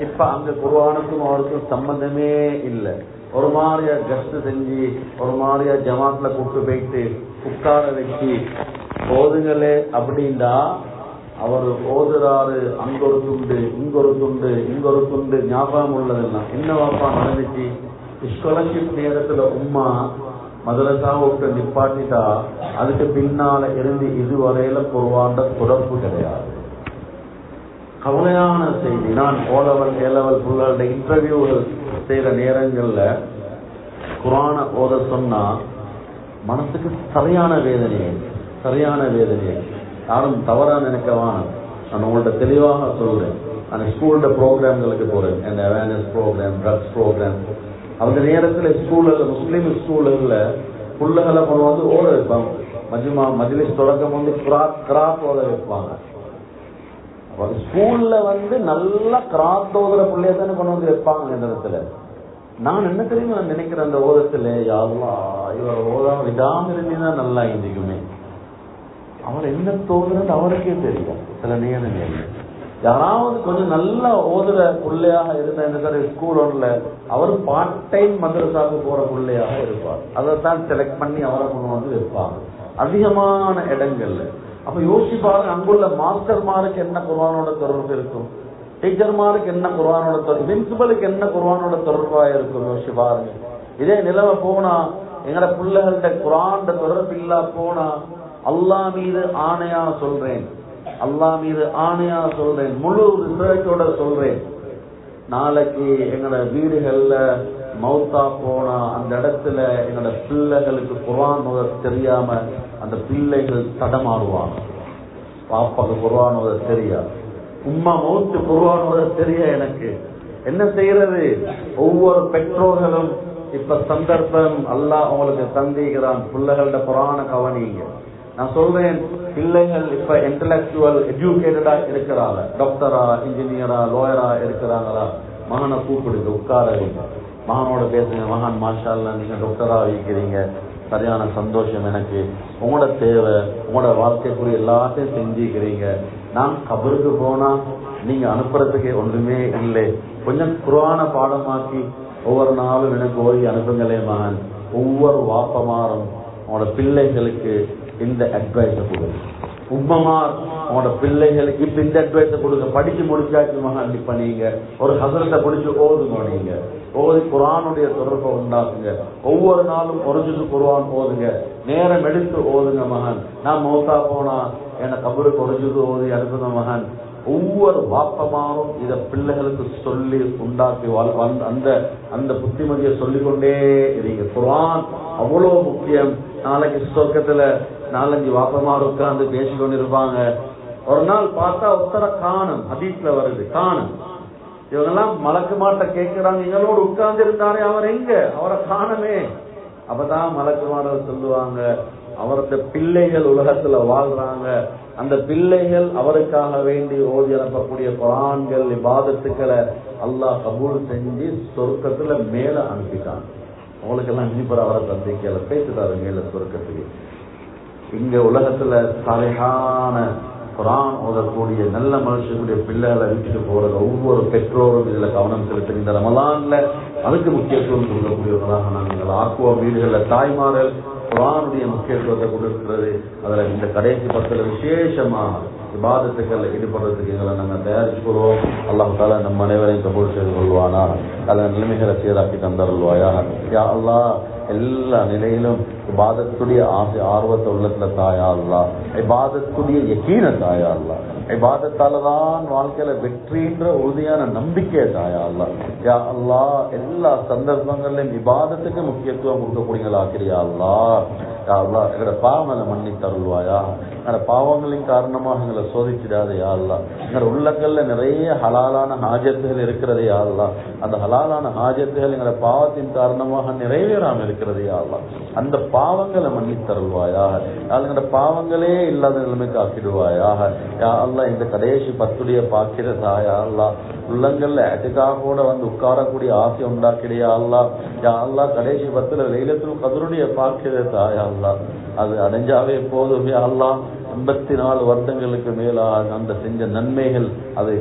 இப்ப அங்க குர்ஆனுக்கும் அவருக்கும் சம்பந்தமே இல்லை. ஒரு மாதிரியா கஸ்ட் செஞ்சு, ஒரு மாதிரியா ஜமாத்ல கூப்பிட்டு போயிட்டு உட்கார வச்சு ஓதுங்களே அப்படின்னா அவர் ஓதுறாரு, அங்க ஒரு துண்டு, இங்க ஒரு துண்டு, இங்க ஒரு துண்டு, ஞாபகம் உள்ளதெல்லாம் என்னவாப்பா நடந்துச்சு? ஸ்காலர்ஷிப் நேரத்துல உம்மா மதரசா விட்டு நிப்பாட்டிட்டா அதுக்கு பின்னால இருந்து இதுவரையில குர்ஆன்ட தொடர்பு கிடையாது. கவலையான செய்தி. நான் ஓலவல் ஏலவல் புள்ளோட இன்டர்வியூகள் செய்யற நேரங்கள்ல குர்ஆனை ஓத சொன்னா மனசுக்கு சரியான வேதனையை. யாரும் தவறா நினைக்கவான, நான் உங்கள்ட்ட தெளிவாக சொல்றேன். நான் ஸ்கூலோட ப்ரோக்ராம்களுக்கு போறேன், அந்த அவேர்னஸ் ப்ரோக்ராம், ட்ரக்ஸ் ப்ரோக்ராம். அந்த நேரத்துல ஸ்கூல்ல, முஸ்லீம் ஸ்கூல்ல புள்ளைகளை கொண்டு வந்து ஓட வைப்பாங்க. மஜ்லிஸ் தொடக்கம் வந்து கிராத் ஓத வைப்பாங்க. ஸ்கூல்ல வந்து நல்லா கிராத் ஓதுற பிள்ளைய தானே கொண்டு வந்து வைப்பாங்க. இந்த இடத்துல நான் என்ன தெரியுமா நினைக்கிறேன், அந்த ஓதத்துல இவர் ஓதாம விடாம இருந்தீங்கன்னா நல்லா இருந்துக்குமே. அவர் என்ன தோதுறது அவருக்கே தெரியும். சில நேரங்கள் யாராவது கொஞ்சம் நல்லா ஓதுற பிள்ளையாக இருந்த ஸ்கூல் ஒன்றுல அவர் பார்ட் டைம் மதரசாவுக்கு போற பிள்ளையாக இருப்பார். அதைத்தான் செலக்ட் பண்ணி அவரை கொண்டு வந்து வைப்பாங்க அதிகமான இடங்கள்ல. அப்ப யோசிப்பாரு, அங்குள்ள மாஸ்டர்மாருக்கு என்ன குர்ஆனோட தொடர்பு இருக்கும், டீச்சர்மாருக்கு என்ன குர்ஆனோட தொடர்பு, பிரின்சிபலுக்கு என்ன குர்ஆனோட தொடர்பா இருக்கும். யோசிச்சு பாருங்க. இதே நிலைமை போனா, எங்கட பிள்ளைகள்கிட்ட குர்ஆன் தொடர்பு இல்லா போனா, அல்லாஹ் மீது ஆணையா சொல்றேன், முழு ரிசர்ச்சோட சொல்றேன், நாளைக்கு எங்களோட வீடுகள்ல மௌத்தா போனா அந்த இடத்துல எங்களோட பிள்ளைகளுக்கு குர்ஆன் ஓத தெரியாம அந்த பிள்ளைகள் தடமாறுவாங்க. பாப்பாக்கு குர்ஆன் ஓத தெரியா, உம்மா மௌத்து குர்ஆன் ஓத தெரியா, எனக்கு என்ன செய்யறது? ஒவ்வொரு பெற்றோர்களும் இப்ப சந்தர்ப்பம் அல்லாஹ் உங்களுக்கு தந்திக்கிறான், பிள்ளைகளோட குர்ஆனை கவனிங்க. நான் சொல்றேன், பிள்ளைகள் இப்ப இன்டலெக்சுவல் எஜுகேட்டடா இருக்கிறாங்க, டாக்டரா, இன்ஜினியரா, லாயரா இருக்கிறாங்களா, மகனை கூப்பிடுங்க, உட்கார வைங்க, மகனோட பேசுங்க. மகன் மாஷா அல்லாஹ் நீங்க டாக்டரா வைக்கிறீங்க, சரியான சந்தோஷம் எனக்கு. உங்களோட தேவை, உங்களோட வாழ்க்கைக்குரிய எல்லாத்தையும் செஞ்சுக்கிறீங்க. நான் கபருக்கு போனா நீங்க அனுப்புறதுக்கு ஒன்றுமே இல்லை, கொஞ்சம் குர்ஆனை பாடமாக்கி ஒவ்வொரு நாளும் எனக்கு ஓடி அனுப்புங்களே மகன். ஒவ்வொரு வாப்பமாரும் உங்களோட பிள்ளைகளுக்கு இந்த அட்வைஸ கொடுங்க. உம்மமார் உங்களோட பிள்ளைகளுக்கு இப்ப இந்த அட்வைஸ கொடுங்க. படிச்சு முடிச்சாச்சு மகன், இப்ப நீங்க ஒரு ஹஸரத்தை பிடிச்சு ஓதுங்க, நீங்க ஓதி குர்ஆனுடைய தொடர்பை உண்டாக்குங்க. ஒவ்வொரு நாளும் ஒரு ஜுஸ் குர்ஆன் ஓதுங்க, நேரம் எடுத்து ஓதுங்க மகன். நான் மௌத்தா போனா என கபருக்கு ஒரு ஜுஸ் ஓதி அனுப்புங்க மகன். ஒவ்வொரு வாப்பமாரும் இத பிள்ளைகளுக்கு சொல்லி உண்டாக்கி அந்த புத்திமதியை சொல்லிக்கொண்டே இருங்க. குர்ஆன் அவ்வளவு முக்கியம். நாளைக்கு சொர்க்கத்துல 4-5 வாப்பமார் உட்கார்ந்து பேசிக்கொண்டிருப்பாங்க. ஒரு நாள் பார்த்தா உத்தர காணும், ஹதீஸ்ல வருது, காணும். இவங்கெல்லாம் மலக்கு மாட்ட கேட்கிறாங்க, எங்களோடு உட்கார்ந்து இருந்தாரே அவர் எங்க, அவரை காணமே. அப்பதான் மலக்குமார்கள் சொல்லுவாங்க, அவரது பிள்ளைகள் உலகத்துல வாழ்றாங்க, அந்த பிள்ளைகள் அவருக்காக வேண்டி ஓதி அனுப்பக்கூடிய குர்ஆன்கள், இபாதத்துக்களை அல்லாஹ் கபூல் செஞ்சு சொர்க்கத்துல மேல அனுப்பிட்டாங்க. அவங்களுக்கெல்லாம் இனிப்பர் அவரை சந்திக்கல, பேசுறாரு மேல சொர்க்கத்துக்கு. இங்க உலகத்துல சாலிஹான குர்ஆன் ஓதக்கூடிய நல்ல மனுஷனுடைய பிள்ளைகளை வீட்டுக்கு போறது ஒவ்வொரு பெற்றோரும் இதுல கவனம் செலுத்த. இந்த ரமலான்ல அதுக்கு முக்கியத்துவம் கொடுக்கக்கூடியவர்களாக நாங்கள் ஆக்குவோம். வீடுகள்ல தாய்மார்கள் குர்ஆனுடைய முக்கியத்துவத்தை கொடுக்கிறது. அதுல இந்த கடைசி 10 விசேஷமா இபாதத்துக்கள் ஈடுபடுறதுக்கு எங்களை நாங்கள் தயாரிச்சுக்கிறோம். அல்லாஹ் தஆலா நம் அனைவரையும் கபூல் செய்து கொள்வானா. அதில் நிலைமைகளை சீராக்கி தந்தருள்வாயா. யா அல்லாஹ், எல்லா நிலையிலும் இபாதத்துடைய ஆசை ஆர்வத்தை உள்ளத்துல தாயா அல்லாஹ், இபாதத்துடைய யகீன தாயா அல்லாஹ், இபாதத்தாலதான் வாழ்க்கையில வெற்றின்ற உறுதியான நம்பிக்கை தாயா அல்லாஹ். யா அல்லாஹ், எல்லா சந்தர்ப்பங்களிலும் இபாதத்துக்கு முக்கியத்துவம் கொடுக்கக்கூடியங்களா ஆக்கிறியா அல்லாஹ். யா அல்லாஹ், எங்களோட பாவங்களை மன்னி தருள்வாயா. எங்களோட பாவங்களின் காரணமாக எங்களை சோதிச்சிடாது யா அல்லாஹ். எங்களோட உள்ளங்கள்ல நிறைய ஹலாலான ஹாஜத்துகள் இருக்கிறது யா அல்லாஹ். அந்த ஹலாலான ஹாஜத்துகள் எங்களோட பாவத்தின் காரணமாக நிறைவேறாம இருக்கிறது யா அல்லாஹ். அந்த பாவங்களை மன்னித்தருள்வாயாக. எங்களோட பாவங்களே இல்லாத நிலைமைக்கு ஆக்கிடுவாயாக. யா அல்லாஹ், இந்த கடைசி 10 பாக்கிறதா யா அல்லாஹ். உள்ளங்கள்ல அட்டுக்காக வந்து உட்காரக்கூடிய ஆசை உண்டாக்கிடையா அல்லாஹ். யா அல்லாஹ், கடைசி 10 லைலத்துல் கத்ருடைய பாக்கிறதா யா அல்லாஹ். அது அடைஞ்சாவே போதும் யா அல்லாஹ். 84 வருடங்களுக்கு மேலாக அந்த செஞ்ச நன்மைகள் அது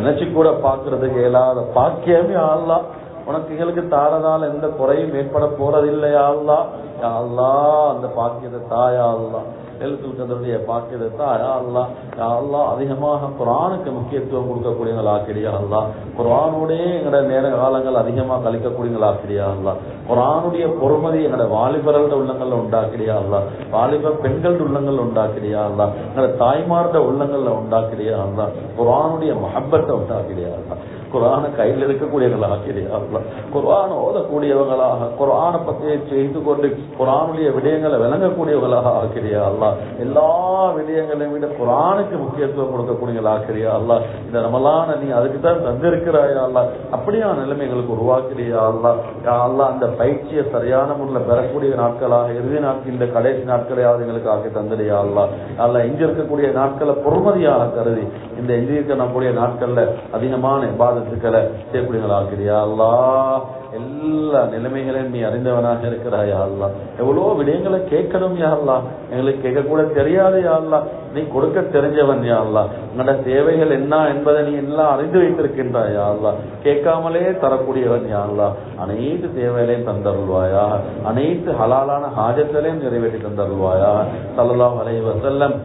நினைச்சு கூட பாக்குறதுக்கு இயலாத பாக்கியமே அல்லாஹ். உனக்கு எங்களுக்கு தாரதால் எந்த குறையும் ஏற்பட போறதில்லையா அல்லாஹ். யா அல்லாஹ் அந்த பாக்கியத்தை தாயா அல்லாஹ், லெய்லத்துல் கத்ருடைய பாக்கியத்தை தாயா அல்லாஹ். யா அல்லாஹ் அதிகமாக குர்ஆனுக்கு முக்கியத்துவம் கொடுக்கக்கூடியவங்களா ஆக்கிறியா அல்லாஹ். குர்ஆனோடே எங்களோட நேர காலங்கள் அதிகமாக கழிக்கக்கூடியவங்களா ஆக்கிறியா அல்லாஹ். குர்ஆனுடைய பொறுமதி எங்களோட வாலிபர்களோட உள்ளங்கள்ல உண்டாக்கிறியா அல்லாஹ். வாலிப பெண்களோட உள்ளங்கள்ல உண்டாக்கிறியா அல்லாஹ். எங்களோட தாய்மாரோட உள்ளங்கள்ல உண்டாக்கிறியா அல்லாஹ். குர்ஆனுடைய மஹப்பத்தை உண்டாக்கிறியா அல்லாஹ். குர்ஆனை கையில் இருக்கக்கூடியவங்களா ஆக்கிறியா அல்லாஹ். குர்ஆன் ஓதக்கூடியவங்களாக, குர்ஆனை பற்றி செய்து கொண்டு குர்ஆனுடைய விடயங்களை விளங்கக்கூடியவங்களாக ஆக்கிறியா அல்லாஹ். எல்லா விடயங்களையும் விட குர்ஆனுக்கு முக்கியத்துவம் கொடுக்கக்கூடியவங்களா ஆக்கிறியா அல்லாஹ். இந்த ரமலானை நீ அதுக்கு தான் தந்திருக்கிறாயா அல்லாஹ். அப்படியான நிலைமை எங்களுக்கு உருவாக்கிறியா அல்லாஹ். யா அல்லாஹ் அந்த பயிற்சியை சரியான முறையில் பெறக்கூடிய நாட்களாக இறுதி நாட்கள், இந்த கடைசி நாட்களையாவது எங்களுக்கு ஆக்கி தந்திரியா அல்லாஹ். அல்லாஹ் எங்க இருக்கக்கூடிய நாட்களை பொறுமதியாக கருதி இந்த எஞ்சி இருக்கக்கூடிய நாட்கள்ல அதிகமான இபாதத்துக்களை செய்யக்கூடியவங்களா ஆக்கிறியா அல்லாஹ். எல்லா நிலைமைகளையும் நீ அறிந்தவனாக இருக்கிறாயா அல்லாஹ். எவ்வளோ விடயங்களை கேட்கணும் யா அல்லாஹ், எங்களுக்கு கேட்க கூட தெரியாது யா அல்லாஹ். நீ கொடுக்க தெரிஞ்சவன் யா அல்லாஹ். உங்களோட தேவைகள் என்ன என்பதை நீ எல்லாம் அறிந்து வைத்திருக்கின்றாய் யா அல்லாஹ். கேட்காமலே தரக்கூடியவன் யா அல்லாஹ். அனைத்து தேவைகளையும் தந்தருள்வாயா, அனைத்து ஹலாலான ஹாஜத்திலையும் நிறைவேற்றி தந்தருள்வாயா. ஸல்லல்லாஹு அலைஹி வஸல்லம்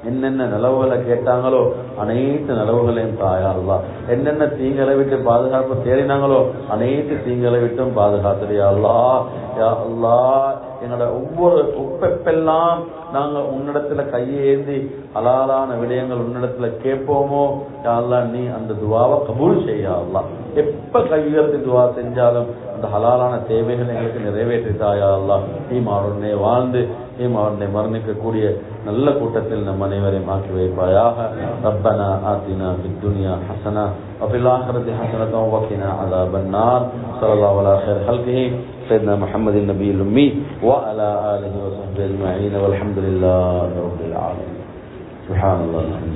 என்னென்ன நிலவுகளை கேட்டாங்களோ அனைத்து நிலவுகளையும் தாயா அல்லாஹ். என்னென்ன தீங்களை விட்டு பாதுகாப்பு தேடினாங்களோ அனைத்து தீங்களை விட்டும் பாதுகாத்துறியா அல்லாஹ். யா அல்லாஹ் எங்களோட ஒவ்வொரு ஒப்பெப்பெல்லாம் நாங்க உன்னிடத்துல கையேந்தி ஹலாலான விடயங்கள் உன்னிடத்துல கேட்போமோ யா அல்லாஹ், நீ அந்த துவாவை கபூல் செய்யா அல்லாஹ். எப்ப கையுயர்த்தி துவா செஞ்சாலும் அந்த ஹலாலான தேவைகள் எங்களுக்கு நிறைவேற்றித்தாயா அல்லாஹ். ஈமானுடனே வாழ்ந்து ஈமானுடனே மரணிக்கக்கூடிய நல்ல கூட்டத்தில் நம் அனைவரையும் ஆக்கி வைப்பாயாக. ரப்பனா ஆத்தினா ஃபித் துன்யா ஹஸனா வ ஃபில் ஆখিরাতি ஹஸனத்தன் வ கினா அஸாபன் நார். ஸல்லல்லாஹு அலா கைர் ஹல்கிஹி சய்யித்னா முஹம்மதின் நபியில் உம்மி வ அலா ஆலிஹி வ ஸஹ்பிஹி அஜ்மஈன் வல்ஹம்துலில்லாஹி ரப்பில் ஆலமீன். சுப்ஹானல்லாஹ்.